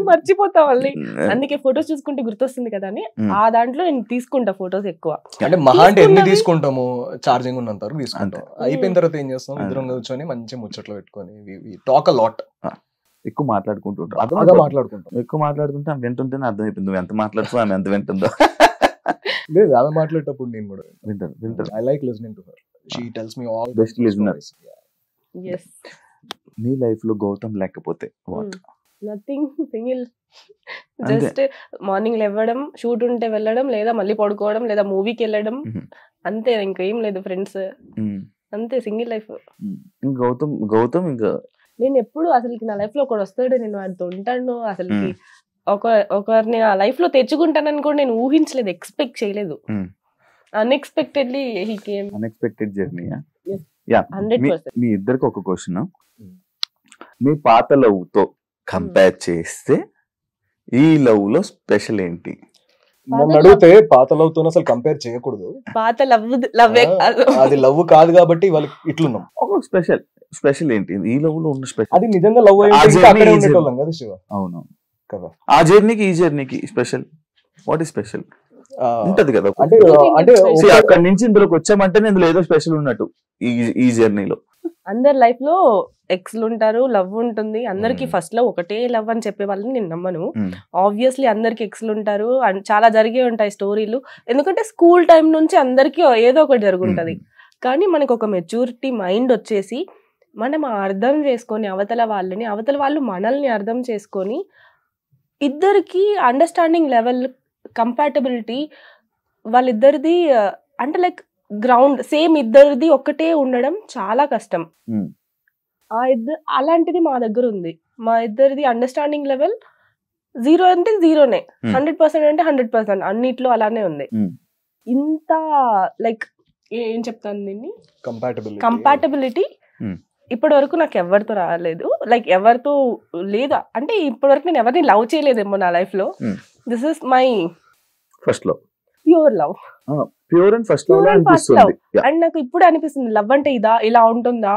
మర్చిపోతా మళ్ళీ. అందుకే ఫొటోస్ చూసుకుంటే గుర్తొస్తుంది కదా అని ఆ దాంట్లో నేను తీసుకుంటా ఫొటోస్ ఎక్కువ. అంటే మహా అంటే ఎన్ని తీసుకుంటాము, ఛార్జింగ్ ఉన్నంత వరకు తీసుకుంటాం. అయిపోయిన తర్వాత ఏం చేస్తాం, ఇద్దరం కూర్చొని మంచి ముచ్చట్లు పెట్టుకొని టాక్ అ లాట్. ఎక్కువ మాట్లాడుకుంటూ ఉంటాం, ఎక్కువ మాట్లాడుతుంటే ఆమె వింటుంటేనే అర్థమైపోయింది నువ్వు ఎంత మాట్లాడుతావు, ఆమె ఎంత వింటుందో. లేదు, ఆమె మాట్లాడేటప్పుడు నేను కూడా వింటాను. I like listening to her. She tells me all best listener. yes, నీ లైఫ్ లో గౌతమ్ లేకపోతే what? Nothing, single. Just morning లేవడం, షూట్ ఉంటే వెళ్ళడం, లేదా మళ్ళీ పడుకోవడం, లేదా మూవీకి వెళ్ళడం, అంతే. ఇంకేం లేదు. ఫ్రెండ్స్ అంతే సింగిల్ లైఫ్. గౌతమ్ ఇంకా నేను ఎప్పుడు అసలుకి నా లైఫ్ లో ఒకడు వస్తాడు, నేను వాడితో ఉంటాను, అసలుకి ఒకరిని ఆ లైఫ్ లో తెచ్చుకుంటానని కూడా నేను ఊహించలేదు, ఎక్స్పెక్ట్ చేయలేదు. Unexpectedly he came. Unexpected journey. Yes. Yeah 100%. మీ ఇద్దరికి ఒక క్వశ్చన్. మీ పాత లవ్ తో కంపేర్ చేస్తే ఈ లవ్ లో స్పెషల్ ఏంటి? నన్ను అడిగితే పాత లవ్ తో అసలు కంపేర్ చేయకూడదు. పాత లవ్ అది లవ్ కాదు కాబట్టి వాళ్ళకి ఇట్లున్నాం. ఒక స్పెషల్ ఏంటి ఈ లవ్ లో ఉన్న స్పెషల్? అది నిజంగా లవ్ అక్కడే ఉండేటోళ్ళం కదా శివ. అవును కదా. ఆ జర్నీకి ఈ జర్నీకి స్పెషల్ వాట్ ఈస్ స్పెషల్ ఉంటది కదా. అంటే అక్కడి నుంచి ఇందులోకి వచ్చామంటే ఇందులో ఏదో స్పెషల్ ఉన్నట్టు ఈ జర్నీలో. అందరి లైఫ్ లో ఎక్స్లు ఉంటారు, లవ్ ఉంటుంది. అందరికి ఫస్ట్ లో ఒకటే లవ్ అని చెప్పే వాళ్ళని నేను నమ్మను. ఆబ్వియస్లీ అందరికి ఎక్స్లు ఉంటారు, చాలా జరిగే ఉంటాయి స్టోరీలు. ఎందుకంటే స్కూల్ టైం నుంచి అందరికి ఏదో ఒకటి జరుగుంటది. కానీ మనకు ఒక మెచ్యూరిటీ మైండ్ వచ్చేసి మనం అర్థం చేసుకొని అవతల వాళ్ళు మనల్ని అర్థం చేసుకొని ఇద్దరికి అండర్స్టాండింగ్ లెవెల్, కంపాటబిలిటీ వాళ్ళిద్దరిది అంటే లైక్ గ్రౌండ్ సేమ్ ఇద్దరిది ఒక్కటే ఉండడం చాలా కష్టం. అలాంటిది మా దగ్గర ఉంది. మా ఇద్దరిది అండర్స్టాండింగ్ లెవెల్ 0 అంటే 0నే, 100% అంటే 100%, అన్నిట్లో అలానే ఉంది. ఇంత లైక్ ఏం చెప్తాను దీన్ని, కంపాటబిలిటీ ఇప్పటి వరకు నాకు ఎవరితో రాలేదు. లైక్ ఎవరితో లేదా అంటే ఇప్పటి వరకు నేను ఎవరిని లవ్ చేయలేదేమో నా లైఫ్ లో. This is my first love, pure love, pure and first love. And నాకు ఇప్పుడు అనిపిస్తుంది లవ్ అంటే ఇలా ఉంటుందా.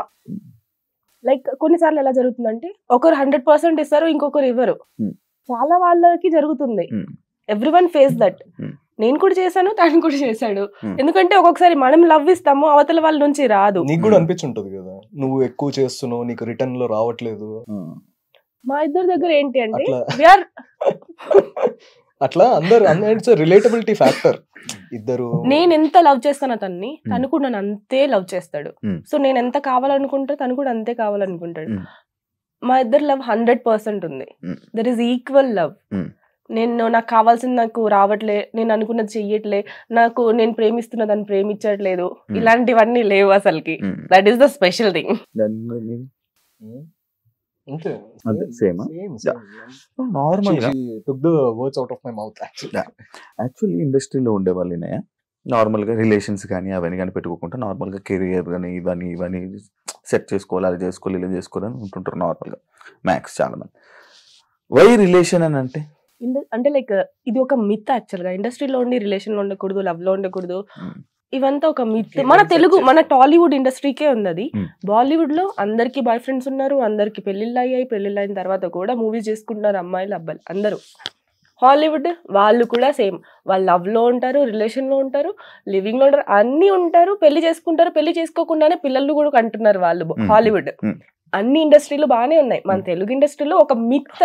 లైక్ కొన్నిసార్లు ఎలా జరుగుతుందంటే ఒకరు 100% ఇస్తారు, ఇంకొకరు ఇవ్వరు. చాలా వాళ్ళకి జరుగుతుంది. Everyone face that. నేను కూడా చేశాను, తను కూడా చేశాడు. ఎందుకంటే ఒక్కొక్కసారి మనం లవ్ ఇస్తాము, అవతల వాళ్ళ నుంచి రాదు. నీకు కూడా అనిపించుంటది కదా, నువ్వు ఎక్కువ చేస్తున్నావు, నీకు రిటర్న్ లో రావట్లేదు. మా ఇద్దరి దగ్గర ఏంటి అంటే అట్లా అందరు రిలేటబిలిటీ ఫ్యాక్టర్. ఇద్దరు నేను ఎంత లవ్ చేస్తాను తన్ని, తను కూడా నన్ను అంతే లవ్ చేస్తాడు. సో నేను ఎంత కావాలనుకుంటా, తను కూడా అంతే కావాలనుకుంటాడు. మా ఇద్దరు లవ్ 100% ఉంది. There is equal love. నాకు కావాల్సింది నాకు రావట్లే, నేను అనుకున్నది చెయ్యట్లే, నేను ప్రేమిస్తున్న దాన్ని ప్రేమించట్లేదు, ఇలాంటివన్నీ లేవు అసలుకి. That is the special thing. Actually ఇండస్ట్రీలో ఉండే వాళ్ళనే నార్మల్ గా రిలేషన్స్ కానీ అవన్నీ కానీ పెట్టుకోకుండా నార్మల్ గా కెరియర్ కానీ ఇవన్నీ సెట్ చేసుకోవాలి, అది చేసుకోవాలి, ఇలా చేసుకోవాలని ఉంటుంటారు నార్మల్ గా మ్యాక్స్ చాలా మంది. వై రిలేషన్ అని అంటే లైక్ ఇది ఒక మిత్ యాక్చువల్ గా. ఇండస్ట్రీలో ఉండి రిలేషన్ లో ఉండకూడదు, లవ్ లో ఉండకూడదు, ఇవంతా ఒక మిత్. మన టాలీవుడ్ ఇండస్ట్రీకే ఉంది. బాలీవుడ్ లో అందరికి బాయ్ ఫ్రెండ్స్ ఉన్నారు, అందరికి పెళ్లిళ్ళు అయ్యాయి, పెళ్లిళ్ళు అయిన తర్వాత కూడా మూవీస్ చేసుకుంటున్నారు అమ్మాయిలు అబ్బాయిలు అందరూ. హాలీవుడ్ వాళ్ళు కూడా సేమ్, వాళ్ళు లవ్ లో ఉంటారు, రిలేషన్ లో ఉంటారు, లివింగ్ లో ఉంటారు, అన్ని ఉంటారు, పెళ్లి చేసుకుంటారు, పెళ్లి చేసుకోకుండానే పిల్లలు కూడా కంటున్నారు వాళ్ళు. హాలీవుడ్ అన్ని ఇండస్ట్రీలు బాగానే ఉన్నాయి. మన తెలుగు ఇండస్ట్రీలో ఒక మిత్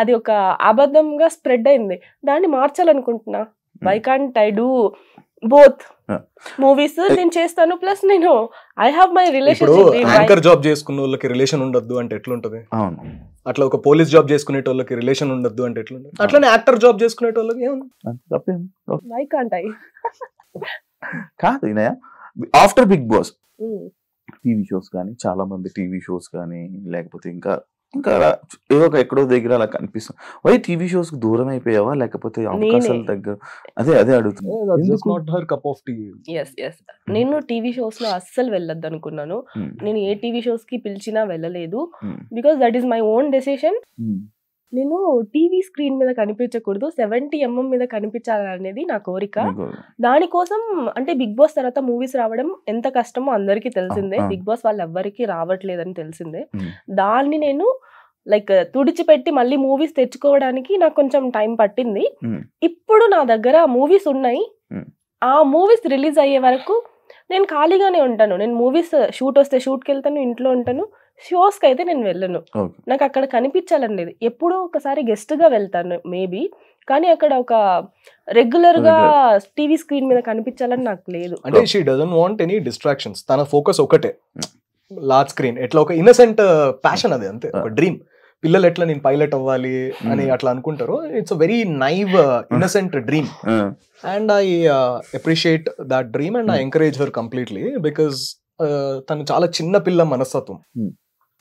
అది ఒక అబద్ధంగా స్ప్రెడ్ అయింది. దాన్ని మార్చాలనుకుంటున్నా. Why can't I do both? Movies నేను చేస్తాను, ప్లస్ నేను I have my relationship. Anchor job చేసుకున్న వాళ్ళకి రిలేషన్ ఉండొద్దు అంటే ఎట్లుంటది? అట్లా ఒక పోలీస్ జాబ్ చేసుకునే వాళ్ళకి రిలేషన్ ఉండొద్దు అంటే ఎట్లుంటది? అట్లానే యాక్టర్ జాబ్ చేసుకునే వాళ్ళకి వై కాంట్ ఐ? కాదు, after Bigg Boss TV shows కానీ చాలా మంది టీవీ షోస్ కానీ లేకపోతే ఇంకా ఏదో ఎక్కడో దగ్గర అలా కనిపిస్తుంది. వై టీవీ షోస్ కు దూరం అయిపోయావా, లేకపోతే అవకాశాల దగ్గర? అదే అడుగుతున్నా. నేను టీవీ షోస్ లో అస్సలు వెళ్ళొద్దు అనుకున్నాను. నేను ఏ టీవీ షోస్ కి పిలిచినా వెళ్ళలేదు. Because that is my own decision. నేను టీవీ స్క్రీన్ మీద కనిపించకూడదు, 70mm మీద కనిపించాలనేది నా కోరిక. దానికోసం అంటే బిగ్ బాస్ తర్వాత మూవీస్ రావడం ఎంత కష్టమో అందరికీ తెలిసిందే. బిగ్ బాస్ వాళ్ళు ఎవ్వరికి రావట్లేదని తెలిసిందే. దాన్ని నేను లైక్ తుడిచిపెట్టి మళ్ళీ మూవీస్ తెచ్చుకోవడానికి నాకు కొంచెం టైం పట్టింది. ఇప్పుడు నా దగ్గర మూవీస్ ఉన్నాయి. ఆ మూవీస్ రిలీజ్ అయ్యే వరకు నేను ఖాళీగానే ఉంటాను. నేను మూవీస్ షూట్ వస్తే షూట్కి వెళ్తాను, ఇంట్లో ఉంటాను. షోస్ కి అయితే నేను వెళ్ళను. నాకు అక్కడ కనిపించాలని లేదు. ఎప్పుడో ఒకసారి గెస్ట్ గా వెళ్తాను మేబీ, కానీ అక్కడ ఒక రెగ్యులర్ గా టీవీ స్క్రీన్ మీద కనిపించాలని నాకు లేదు. అంటే she doesn't want any distractions. తన ఫోకస్ ఒకటే, లార్జ్ స్క్రీన్. ఎట్లా ఒక ఇన్నసెంట్ ప్యాషన్ అది, అంతే. ఒక డ్రీమ్. పిల్లలు ఎట్లా నేను పైలట్ అవ్వాలి అని అట్లా అనుకుంటారు. It's a very naive innocent dream, and I appreciate that dream and I encourage her completely. Because తను చాలా చిన్న పిల్ల మనస్తత్వం.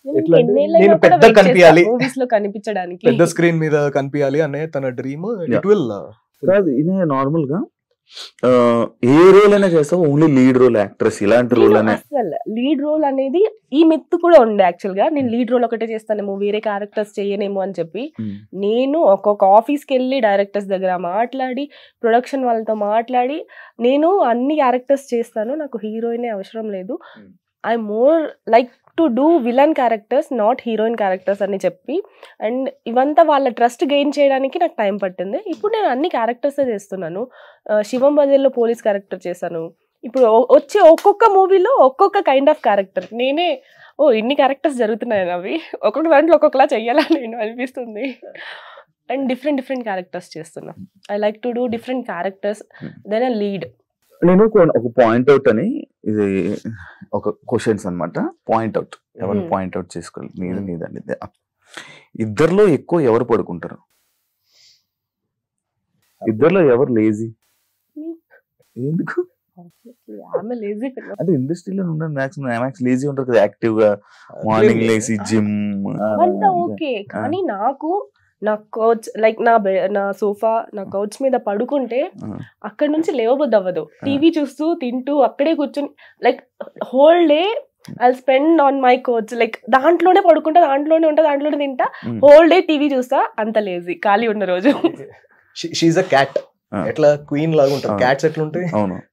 నేను ఎట్లా అంటే ఎన్నేళ్ళైనా నేను కూడా పెద్ద wait చేస్తా కనిపించాలి, movies లో కనిపించడానికి. పెద్ద స్క్రీన్ మీద కనిపించాలి అనే తన డ్రీమ్. ఇట్ విల్ కాదు ఇది నార్మల్ గా ఏ రోల్ అయినా చేస్తావు, ఓన్లీ లీడ్ రోల్ యాక్ట్రెస్ ఇలాంటి రోల్ నేను అనే అసలు లీడ్ రోల్ అనేది ఈ మెత్ కూడా ఉండే యాక్చువల్ గా. నేను లీడ్ రోల్ ఒకటే చేస్తానేమో, వేరే క్యారెక్టర్స్ చేయనేమో అని చెప్పి నేను ఒక్కొక్క ఆఫీస్కి వెళ్ళి డైరెక్టర్స్ దగ్గర మాట్లాడి, ప్రొడక్షన్ వాళ్ళతో మాట్లాడి, నేను అన్ని క్యారెక్టర్స్ చేస్తాను, నాకు హీరోయినే అవసరం లేదు, I more like to do villain characters, not heroine characters అని చెప్పి. అండ్ ఇవంతా వాళ్ళ ట్రస్ట్ గెయిన్ చేయడానికి నాకు టైం పట్టింది. ఇప్పుడు నేను అన్ని క్యారెక్టర్సే చేస్తున్నాను. శివం బజల్లో పోలీస్ క్యారెక్టర్ చేశాను. ఇప్పుడు వచ్చే ఒక్కొక్క మూవీలో ఒక్కొక్క కైండ్ ఆఫ్ క్యారెక్టర్. నేనే ఇన్ని క్యారెక్టర్స్ జరుగుతున్నాయి అవి, ఒక్కొక్క దాంట్లో ఒక్కొక్కలా చెయ్యాలని నేను అనిపిస్తుంది. అండ్ డిఫరెంట్ క్యారెక్టర్స్ చేస్తున్నా. I like to do different characters then a lead. నేను ఒక పాయింట్ అవుట్ అని, ఇది ఒక క్వశ్చన్స్ అన్నమాట. పాయింట్ అవుట్ ఎవరు పాయింట్ అవుట్ చేసుకోవాలి, నీదండి. ఇద్దరిలో ఎక్కువ ఎవరు పడుకుంటారు? ఇద్దరిలో ఎవరు లేజీ? ఎందుకు ఆమె లేజీ అంటే ఇండస్ట్రీలో ఉన్న మ్యాక్సిమం లేజీ ఉంటారు కదా, యాక్టివ్ గా మార్నింగ్ లేసి జిమ్ అంతా ఓకే. కానీ నాకు నా కౌచ్ లైక్ నా సోఫా, నా కౌచ్ మీద పడుకుంటే అక్కడ నుంచి లేవబుద్ది అవ్వదు. టీవీ చూస్తూ తింటూ అక్కడే కూర్చొని like whole day I spend on my coach. Like దాంట్లోనే పడుకుంటా, దాంట్లోనే ఉంటా, దాంట్లోనే తింటా, హోల్ డే టీవీ చూస్తా. అంత లేజీ ఖాళీ ఉన్న రోజు. She a cat. ఎట్లా క్వీన్ లాగా ఉంటారు క్యాట్స్, ఎట్లా ఉంటాయి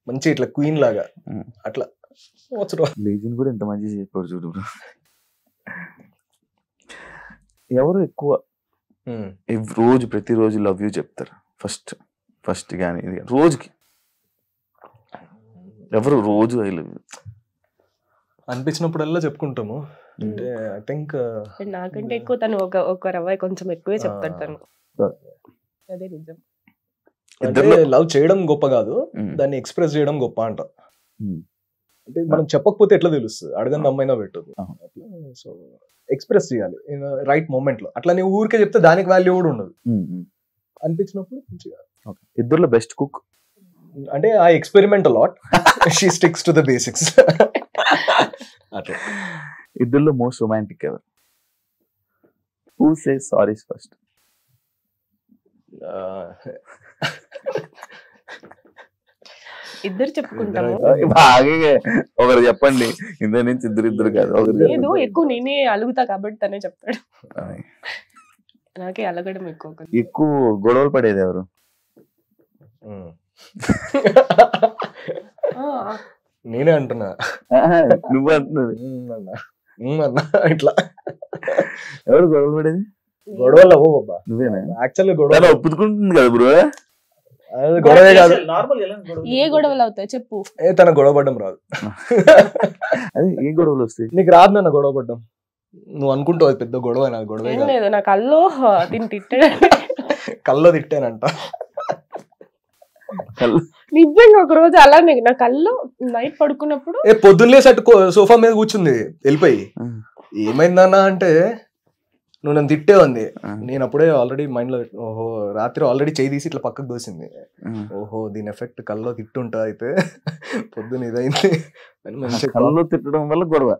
మంచి ఇట్లా క్వీన్ లాగా అట్లా. లేజీని కూడా ఎంత మంచి చెప్పాడు చూడు. ఎవరు ఎక్కువ రోజు ప్రతిరోజు లవ్ యూ చెప్తారు? ఫస్ట్ కానీ రోజుకి ఎవరు రోజు ఐ లవ్ యూ అనిపించినప్పుడల్లా చెప్పుకుంటాము. అంటే ఐ థింక్ నాకంటే ఎక్కువ తను ఒక రవ్వ కొంచెం ఎక్కువే చెప్తాడు తను. అదే నిజం. అంటే లవ్ చేయడం గొప్ప కాదు, దాన్ని ఎక్స్ప్రెస్ చేయడం గొప్ప అంట. అంటే మనం చెప్పకపోతే ఎట్లా తెలుస్తుంది, అడగని అమ్మైనా పెట్టదు. సో ఎక్స్ప్రెస్ చేయాలి రైట్ మూమెంట్ లో. అట్లా నీవు ఊరికే చెప్తే దానికి వాల్యూ కూడా ఉండదు. అనిపించినప్పుడు మంచిగా. ఇద్దరులో బెస్ట్ కుక్ అంటే I experiment lot, she sticks to the basics. అట్లా. ఇద్దరులో మోస్ట్ రొమాంటిక్ ఎవరు? Who says sorry first? ఇద్దరు చెప్పుకుంటాము. బాగా ఒకరు చెప్పండి, ఇద్దరు నుంచి ఇద్దరు కాదు. లేదు, ఎక్కువ నేనే అలుగుతా కాబట్టి తనే చెప్తాడు. నాకే అలగడం ఎక్కువ గొడవలు పడేది ఎవరు? నేనే అంటున్నా. నువ్వు అంటున్నది ఇట్లా. ఎవరు గొడవలు పడేది? గొడవలు అవ్వ బాబా, నువ్వేనా? యాక్చువల్గా గొడవ ఒప్పుకుంటుంది కదా బ్రో. గొడవే కాదు, ఏ గొడవలు అవుతాయి చెప్పు. తన గొడవ పడ్డం రాదు. అదే ఏ గొడవలు వస్తాయి? నీకు రాదు నాన్న గొడవ పడ్డం. నువ్వు అనుకుంటావు అది పెద్ద గొడవ, నాకు గొడవే లేదు. నా కల్లో తిట్టాడు, కల్లో తిట్టానంట. నిజంగా ఒక రోజు అలానే నా కల్లో నైట్ పడుకున్నప్పుడు పొద్దున్నే సట్టు సోఫా మీద కూర్చుంది వెళ్ళిపోయి. ఏమైందన్నా అంటే నువ్వు నన్ను తిట్టే ఉంది. నేను అప్పుడే ఆల్రెడీ మైండ్ లో ఓహో రాత్రి ఆల్రెడీ చేయి తీసి ఇట్లా పక్కకు దోసింది. ఓహో దీని ఎఫెక్ట్ కల్లో తిట్టుంటా అయితే పొద్దున ఇదైంది. కల్లో తిట్టడం వల్ల గొడవ.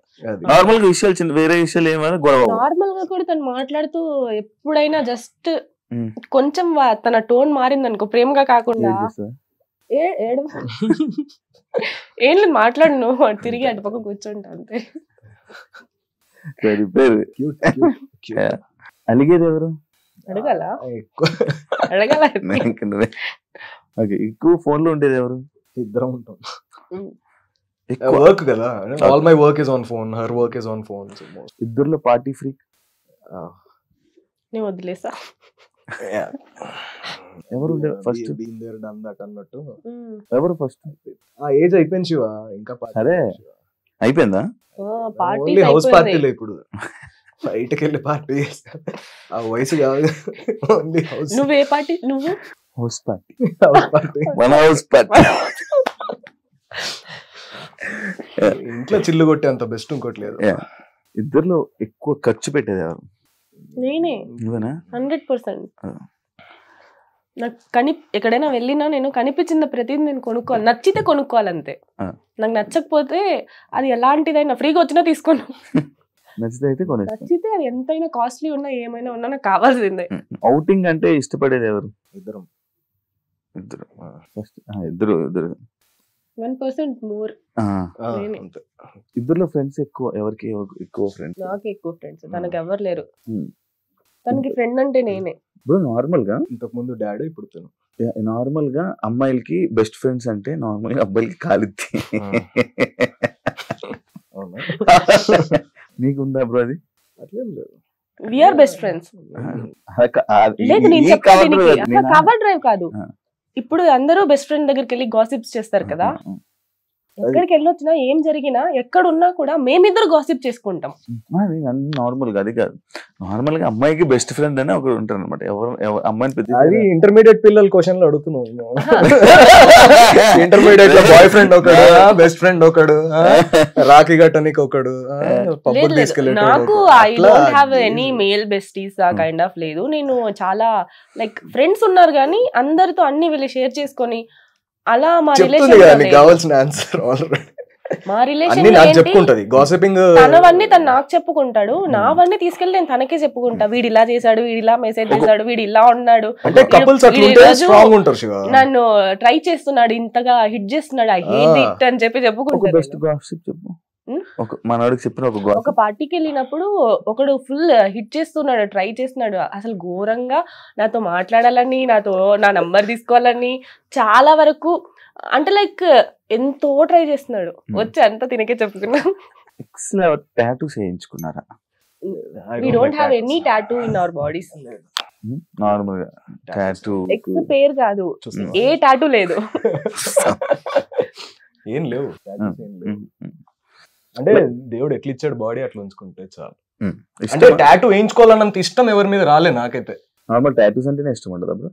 నార్మల్ గా విషయాలు చిన్న వేరే విషయాలు ఏమైనా గొడవ. నార్మల్ గా కూడా తను మాట్లాడుతూ ఎప్పుడైనా జస్ట్ కొంచెం తన టోన్ మారింది అనుకో, ప్రేమగా కాకుండా ఏం లేదు మాట్లాడు, నువ్వు తిరిగి అటు పక్క కూర్చుంటా అంతే. అలిగేది ఎవరు? అడగాల అడగాల. ఎక్కువ ఫోన్ లో ఉండేది ఎవరు? ఇద్దరం ఉంటాం. వర్క్ కదా, all my work is on phone, her work is on phone. ఇద్దరులో పార్టీ ఫ్రీక్ నేను వదిలేసా. ఎవరు ఫస్ట్? అన్నట్టు ఎవరు ఫస్ట్? ఆ ఏజ్ అయిపోయింది శివ, ఇంకా అరే అయిపోయిందా? హౌస్ పార్టీలో ఇప్పుడు బయటకి వెళ్ళి పార్టీ ఆ వయసు కాదు. నువ్వు ఏ పార్టీ? నువ్వు హౌస్ పార్టీ. మన హౌస్ పార్టీ ఇంట్లో చిల్లు కొట్టే అంత బెస్ట్ ఇంకోట్లేదు. ఇద్దరులో ఎక్కువ ఖర్చు పెట్టేది ఎవరు? నేనే. నువ్వేనా? 100%. నాకు ఎక్కడైనా వెళ్ళినా నేను కనిపించిన ప్రతిదీ నేను కొనుక్కోవాలి, నచ్చితే కొనుక్కోవాలి అంతే. నాకు నచ్చకపోతే అది ఎలాంటిదైనా ఫ్రీగా వచ్చినా తీసుకోను. నచ్చితే అది ఎంతైనా కాస్ట్లీ ఉన్నా ఏమైనా ఉన్నా నాకు కావాల్సిందే. ఔటింగ్ అంటే ఇష్టపడేది ఎవరు? ఇద్దరు 1% మోర్. ఇద్దరులో ఫ్రెండ్స్ ఎక్కువ, ఎవరికి ఎక్కువ ఫ్రెండ్స్? నాకు ఎక్కువ ఫ్రెండ్స్, తనకి ఎవరు లేరు. తనకి ఫ్రెండ్ అంటే నేనే. ఇప్పుడు నార్మల్ గా ఇంతకు ముందు డాడీ, ఇప్పుడు తను. నార్మల్ గా అమ్మాయిలకి బెస్ట్ ఫ్రెండ్స్ అంటే నార్మల్ గా అబ్బాయిలకి కాలిద్ది. నీకుందా బ్రో అది? అట్లేం లేదు, వి ఆర్ బెస్ట్ ఫ్రెండ్స్. లేదు, నేను చెప్పేది కవర్ డ్రైవ్ కాదు. ఇప్పుడు అందరూ బెస్ట్ ఫ్రెండ్ దగ్గరికి వెళ్ళి గాసిప్స్ చేస్తారు కదా, ఎక్కడికి వెళ్ళొచ్చినా ఏం జరిగినా ఎక్కడున్నా కూడా మేమిద్దరు గాసిప్ చేసుకుంటాం. నార్మల్ గా అది కాదు, నార్మల్ గా అమ్మాయికి బెస్ట్ ఫ్రెండ్ అని ఒకరు ఉంటారు అనమాట. అమ్మాయిని అది ఇంటర్మీడియట్ పిల్లల క్వశ్చన్ లో అడుగుతున్నావు. ఇంటర్మీడియట్ లో బాయ్ ఫ్రెండ్ ఒకడు, బెస్ట్ ఫ్రెండ్ ఒకడు, రాఖీ గట్టనికి ఒకడు, పబ్బుకి తీసుకెళ్ళి. నాకు I don't have any male besties ఆ కైండ్ ఆఫ్ లేదు. నేను చాలా లైక్ ఫ్రెండ్స్ ఉన్నారు కానీ అందరితో అన్ని వీళ్ళు షేర్ చేసుకొని అలా మా తనవన్నీ తను నాకు చెప్పుకుంటాడు, నావన్నీ తీసుకెళ్ళి నేను తనకే చెప్పుకుంటా. వీడు ఇలా చేశాడు, వీడు ఇలా మెసేజ్ చేశాడు, వీడు ఇలా ఉన్నాడు, నన్ను ట్రై చేస్తున్నాడు, ఇంతగా హిట్ చేస్తున్నాడు, ఐ హేట్ ఇట్ అని చెప్పుకుంటాడు. ఒక పార్టీకి వెళ్ళినప్పుడు ఒకడు ఫుల్ హిట్ చేస్తున్నాడు, ట్రై చేస్తున్నాడు, అసలు ఘోరంగా నాతో మాట్లాడాలని, నాతో నా నంబర్ తీసుకోవాలని చాలా వరకు, అంటే లైక్ ఎంతో ట్రై చేస్తున్నాడు. వచ్చి అంతా తినకే చెప్పుకున్నా. టాటూస్ చేయించుకున్నారా? We don't have any tattoo in our bodies. Normal గా టాటూ ఎక్స్ పేరు కాదు, ఏ టాటూ లేదు. ఏం లేవు, అంటే దేవుడు ఎట్లా ఇచ్చాడు బాడీ అట్లా ఉంచుకుంటే చాలు. అంటే టాటూ వేయించుకోవాలన్నంత ఇష్టం ఎవరి మీద రాలే నాకైతే. నార్మల్ టాటూస్ అంటేనే ఇష్టం ఉండదు బ్రో?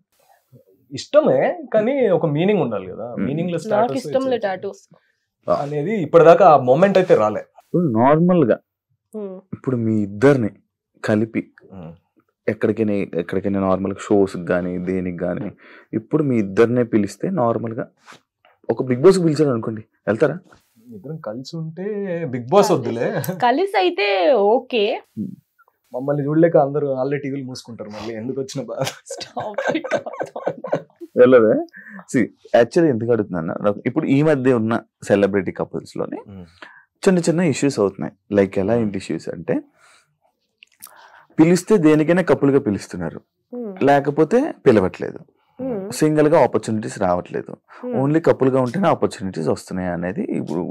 ఇష్టమే, కానీ ఒక మీనింగ్ ఉండాలి కదా. మీనింగ్ లెస్ టాటూస్ అనేది ఇప్పటిదాకా ఆ మూమెంట్ అయితే రాలే. నార్మల్ గా ఇప్పుడు మీ ఇద్దరిని కలిపి ఎక్కడికైనా నార్మల్ షోస్ కానీ దేనికి కానీ ఇప్పుడు మీ ఇద్దరినే పిలిస్తే నార్మల్ గా ఒక బిగ్ బాస్ పిలిచారు అనుకోండి, వెళ్తారా? ఇద్దరం కలిసి ఉంటే బిగ్ బాస్ వద్దులే, కలిసి అయితే ఓకే. మమ్మల్ని చూడలేక అందరూ ఆల్రెడీ టీవీలు మూసుకుంటారు, మళ్ళీ ఎందుకు వచ్చిన బాధ. వెళ్ళదే. యాక్చువల్లీ ఎందుకు అడుగుతున్నా, ఇప్పుడు ఈ మధ్య ఉన్న సెలబ్రిటీ కపుల్స్ లోనే చిన్న చిన్న ఇష్యూస్ అవుతున్నాయి. లైక్ ఎలా ఏంటి ఇష్యూస్ అంటే, పిలిస్తే దేనికైనా కపుల్గా పిలుస్తున్నారు, లేకపోతే పిలవట్లేదు, సింగిల్ గా ఆపర్చునిటీస్ రావట్లేదు, ఓన్లీ కపుల్ గా ఉంటేనే ఆపర్చునిటీస్ వస్తున్నాయి అనేది ఇప్పుడు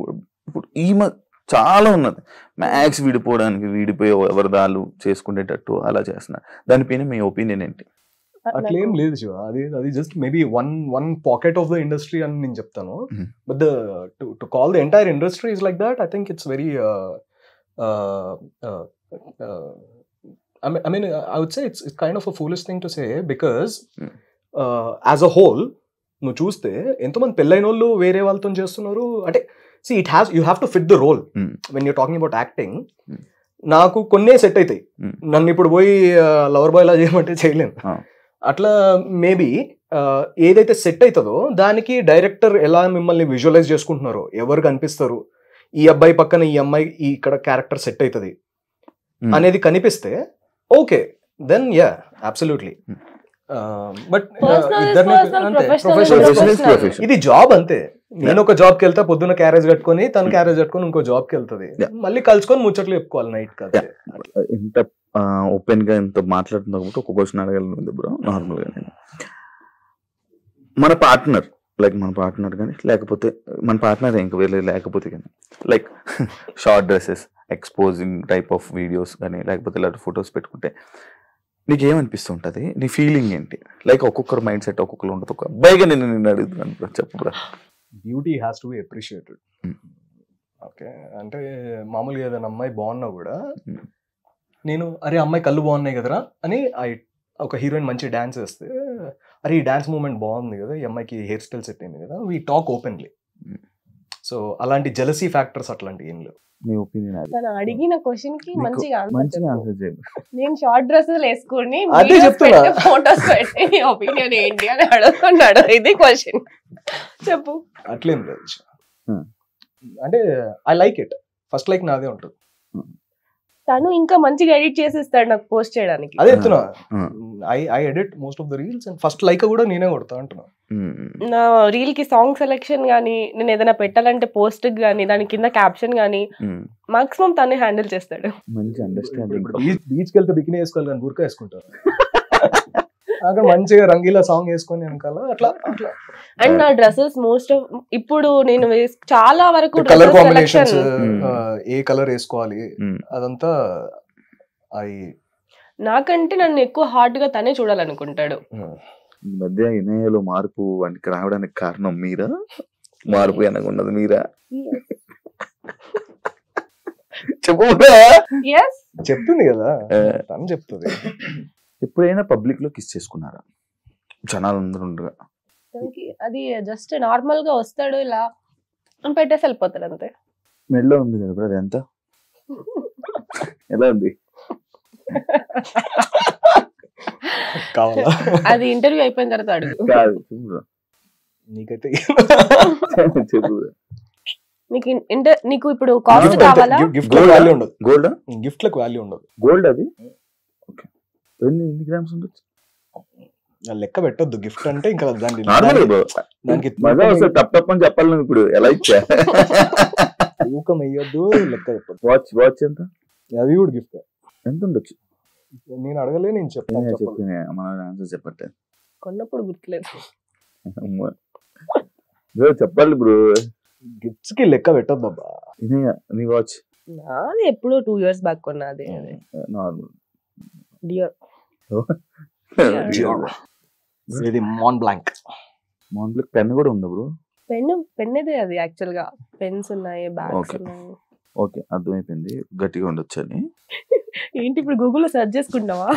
చాలా ఉన్నది. మ్యాక్స్ విడిపోయి ఎవరిదాలు చేసుకునేటట్టు అలా చేస్తున్నారు. దానిపైన మీ ఒపీనియన్ ఏంటి? అట్లేం లేదు శివ, అది just maybe one pocket of the industry అని నేను చెప్తాను. But to call the entire industry is like that, I think it's very I mean, I would say it's kind of a foolish thing to say, because as a whole నువ్వు చూస్తే ఎంతోమంది పెళ్ళైన వాళ్ళు వేరే వాళ్ళతో చేస్తున్నారు. అంటే you have to fit the role when you're talking about acting. నాకు కొన్నే సెట్ అవుతాయి, నన్ను ఇప్పుడు పోయి లవర్ బాయ్ లా చేయమంటే చేయలేను. అట్లా మేబీ ఏదైతే సెట్ అవుతుందో దానికి డైరెక్టర్ ఎలా మిమ్మల్ని విజువలైజ్ చేసుకుంటున్నారో, ఎవరు కనిపిస్తారు, ఈ అబ్బాయి పక్కన ఈ అమ్మాయి ఇక్కడ క్యారెక్టర్ సెట్ అవుతుంది అనేది కనిపిస్తే okay, then yeah absolutely. But ఇది జాబ్ అంతే. నేను ఒక జాబ్కి వెళ్తా, పొద్దున్న క్యారేజ్ కట్టుకొని, తన క్యారేజ్ కట్టుకొని ఇంకో జాబ్కి వెళ్తుంది, మళ్ళీ కలుసుకొని ముచ్చట్లు చెప్పుకోవాలి నైట్ కదా. ఇంత ఓపెన్ గా ఇంత మాట్లాడుతున్నా కాబట్టి ఒక క్వశ్చన్ అడగలను బ్రో. నార్మల్ గా మన పార్ట్నర్ కానీ లేకపోతే మన పార్ట్నర్ ఇంకా వేరే లేకపోతే కానీ like short dresses, exposing type of videos కానీ లేకపోతే ఇలాంటి ఫొటోస్ పెట్టుకుంటే నీకేమనిపిస్తుంటది? నీ ఫీలింగ్ ఏంటి? లైక్ ఒక్కొక్కరు మైండ్ సెట్ ఒక్కొక్కరు ఉండదు. ఒక అబ్బాయిగా నేను అడుగుతున్నాను, చెప్పు. Beauty has to be appreciated. Okay, అంటే మామూలుగా ఏదైనా అమ్మాయి బాగున్నా కూడా నేను అరే అమ్మాయి కళ్ళు బాగున్నాయి కదరా అని, ఒక హీరోయిన్ మంచి డాన్స్ వేస్తే అరే ఈ డాన్స్ మూమెంట్ బాగుంది కదా, ఈ అమ్మాయికి హెయిర్ స్టైల్ సెట్ అయింది కదా, వీ టాక్ ఓపెన్లీ. సో అలాంటి జెలసీ ఫ్యాక్టర్స్ అట్లాంటి ఏం లేవు. నీ ఒపీనియన్ అది. తను అడిగిన క్వశ్చన్ కి మంచిగా మంచిగా ఆన్సర్ ఆన్సర్ చేయండి. నేను షార్ట్ డ్రెస్సెస్ వేసుకుని అదే చెప్తున్నా. ఫోటోస్ పెట్టి నీ ఒపీనియన్ ఏంటి అని అడుగుతున్నాడు. ఇది క్వశ్చన్ చెప్పు. అట్లేం లేదు. అంటే I like it. First like నాదే ఉంటుంది. తను ఇంకా మంచిగా ఎడిట్ చేసిస్తాడు నాకు పోస్ట్ చేయడానికి. అదే చెప్తున్నా. I edit most of the reels and first like కూడా నేనే కొడతా అంటున్నా. నా రీల్ కి సాంగ్ సెలెక్షన్ గానీ, నేను ఏదైనా పెట్టాలంటే పోస్ట్ గానీ, దాని కింద క్యాప్షన్ గానీ మాక్సిమం తనే హ్యాండిల్ చేస్తాడు. మంచి అండర్స్టాండింగ్. బీచ్కి వెళ్తే బికినీ వేసుకోవాలి కానీ బుర్కా వేసుకుంటారు. అక్కడ మంచిగా రంగీలా సాంగ్ వేసుకొని వెనకాల అట్లా అట్లా. అండ్ నా డ్రెస్సెస్ మోస్ట్ ఆఫ్ ఇప్పుడు నేను చాలా వరకు కలర్ కాంబినేషన్స్, ఏ కలర్ వేసుకోవాలి అదంతా నాకంటే నన్ను ఎక్కువ హార్డ్ గా తనే చూడాలనుకుంటాడు. ఈ మధ్య ఇనయలో మార్పు వానికి రావడానికి కారణం మీరా? మార్పు అనకున్నది మీరా? చెప్పు. చెప్తుంది కదా తను చెప్తుంది. ఎప్పుడైనా పబ్లిక్ లో కిస్ చేసుకున్నారా జనాలందరూ ఉండగా? అది జస్ట్ నార్మల్ గా వస్తాడు ఇలా పెట్టేసి వెళ్ళిపోతాడు అంతే. మెడలో ఉంది కదా బ్రో, అది ఎంత ఎలా ఉంది? కావాలా? అది ఇంటర్వ్యూ అయిపోయిన తర్వాత అడుగు. కాదు నీకైతే చెప్పు. నీకు ఇప్పుడు కాస్ట్ కావాలా? గిఫ్ట్ వాల్యూ ఉండదు. గోల్డ్ గిఫ్ట్ లకు వాల్యూ ఉండదు. గోల్డ్ అది ఎన్ని గ్రామ్స్ ఉండొచ్చు? లెక్క పెట్టద్దు. గిఫ్ట్ అంటే ఇంకా దానికి తప్పని చెప్పాలి. ఇప్పుడు ఎలా ఇచ్చా ఊకం అయ్యొద్దు, లెక్క చెప్పదు. వాచ్ ఎంత? అది కూడా గిఫ్ట్. ఎంత ఉండొచ్చు? నేను అడగలే, నేను చెప్పాను. మన ఆన్సర్ చెప్పట్టే కొన్నప్పుడు గుర్తులేదు. చెప్పాలి బ్రో. గిఫ్ట్స్ కి లెక్క పెట్టద్దబ్బా. నీ వాచ్ నాది ఎప్పుడో 2 years బ్యాక్ కొన్నది. నార్మల్ డియర్ ఇది Mont Blanc. Mont Blanc pen కూడా ఉందా బ్రో? పెన్నేదే అది యాక్చువల్ గా. పెన్స్ ఉన్నాయి, బ్యాగ్స్ ఉన్నాయి. ఓకే, అర్థమైపోయింది. గట్టిగా ఉండొచ్చు అని. ఏంటి ఇప్పుడు గూగుల్లో సెర్చ్ చేసుకుంటావా?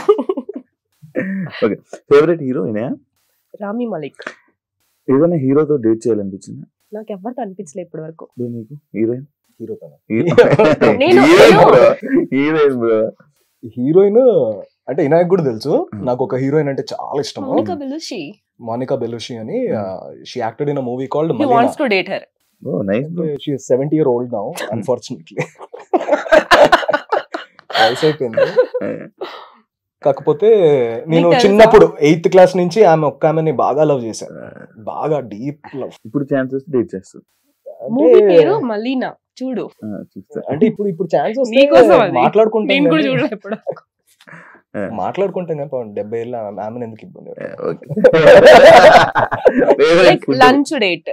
ఓకే, ఫేవరెట్ హీరో ఈయన? రామీ మలిక్. ఏదైనా హీరోతో డేట్ చేయాలనిపించిందా? నాకు ఎవరితో అనిపించలేదు ఇప్పటి వరకు. నీకు హీరోయిన్? హీరోయిన్ అంటే ఇనాయక్ కూడా తెలుసు. నాకు ఒక హీరోయిన్ అంటే చాలా ఇష్టం, మోనికా బెలూషి అని. She acted in a movie called He wants to date her. Oh, nice bro. She is 70 years old now, unfortunately. అయిపోయింది. కాకపోతే నేను చిన్నప్పుడు 8th క్లాస్ నుంచి ఆమెని బాగా లవ్ చేశాను. బాగా డీప్ లవ్. ఇప్పుడు ఛాన్సెస్ డేట్ చేస్తాను. మూవీ పేరు మలీనా, చూడు. అంటే ఇప్పుడు ఛాన్స్ మాట్లాడుకుంటాం కానీ 70 ఏళ్ళ ఆమెను ఎందుకు ఇబ్బంది? Lunch date,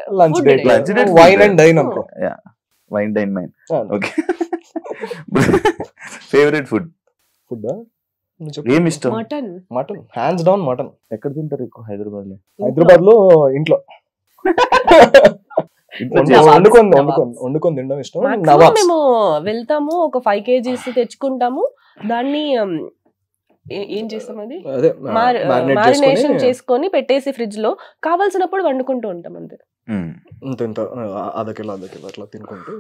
wine and dine అనుకో. Wine dine mine. Okay, favourite food? ఏమి ఇష్టం? Mutton hands down mutton. ఎక్కడ తింటారు ఎక్కువ? హైదరాబాద్ లో ఇంట్లో వండుకొని తినడం ఇష్టం. మేము వెళ్తాము, ఒక 5 kgs తెచ్చుకుంటాము, దాన్ని ఏం చేస్తాం, అది మారినేషన్ చేసుకొని పెట్టేసి ఫ్రిడ్జ్ లో, కావాల్సినప్పుడు వండుకుంటూ ఉంటాం అంతే. అదకిలో అట్లా తినుకుంటూ.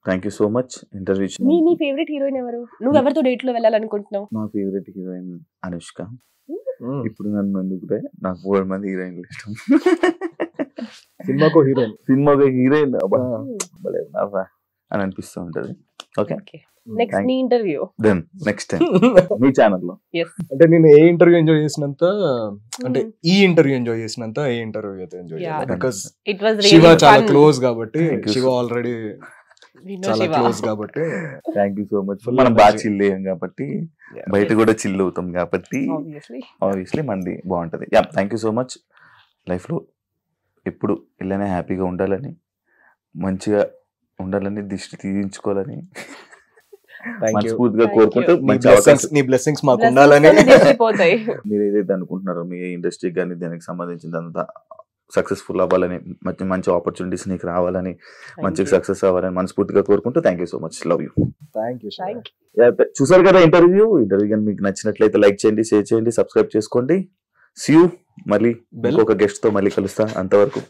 Thank you so much interview. నీ ఫేవరెట్ హీరోయిన్ ఎవరు? నువ్వు ఎవరితో డేట్ లో వెళ్ళాలనుకుంటున్నావు? నా ఫేవరెట్ హీరోయిన్ అనుష్క. ఇప్పుడు నన్ను ఎందుకు, నాకు 4 మంది హీరోయిన్లు ఇష్టం. సినిమాకో హీరోయిన్ అని అనిపిస్తూ ఉంటది. ఓకే, నెక్స్ట్ నీ ఇంటర్వ్యూ, దెన్ నెక్స్ట్ టైం మీ ఛానల్లో. అంటే నేను ఏ ఇంటర్వ్యూ ఎంజాయ్ చేసినంత, అంటే ఈ ఇంటర్వ్యూ ఎంజాయ్ చేసినంత ఏ ఇంటర్వ్యూ అయితే ఎంజాయ్ చేయాలి. బికాస్ శివ చాలా క్లోజ్ కాబట్టి, శివ ఆల్రెడీ చాలా క్లోజ్ కాబట్టి. Thank you so much. మనం బాగా చిల్ అయ్యాం కాబట్టి, బయట కూడా చిల్ అవుతాం కాబట్టి ఆబ్వియస్లీ మనది బాగుంటది. Yeah, thank you so much. Life లో ఎప్పుడు ఇలానే హ్యాపీగా ఉండాలని, మంచిగా ఉండాలని, దిష్టి తీయించుకోవాలని మనస్ఫూర్తిగా కోరుకుంటూ, నీ బ్లెస్సింగ్స్ మాకు ఉండాలని. మీరు ఏదైతే అనుకుంటున్నారో మీ ఇండస్ట్రీకి కానీ దానికి సంబంధించిందంతా సక్సెస్ఫుల్ అవ్వాలని, మంచి ఆపర్చునిటీస్ నీకు రావాలని, మంచిగా సక్సెస్ అవ్వాలని మనస్ఫూర్తిగా కోరుకుంటూ thank you so much. Love you. చూసారు కదా ఇంటర్వ్యూ కానీ మీకు నచ్చినట్లయితే లైక్ చేయండి, షేర్ చేయండి, సబ్స్క్రైబ్ చేసుకోండి. See you. మళ్ళీ ఒక గెస్ట్ తో మళ్ళీ కలుస్తా. అంతవరకు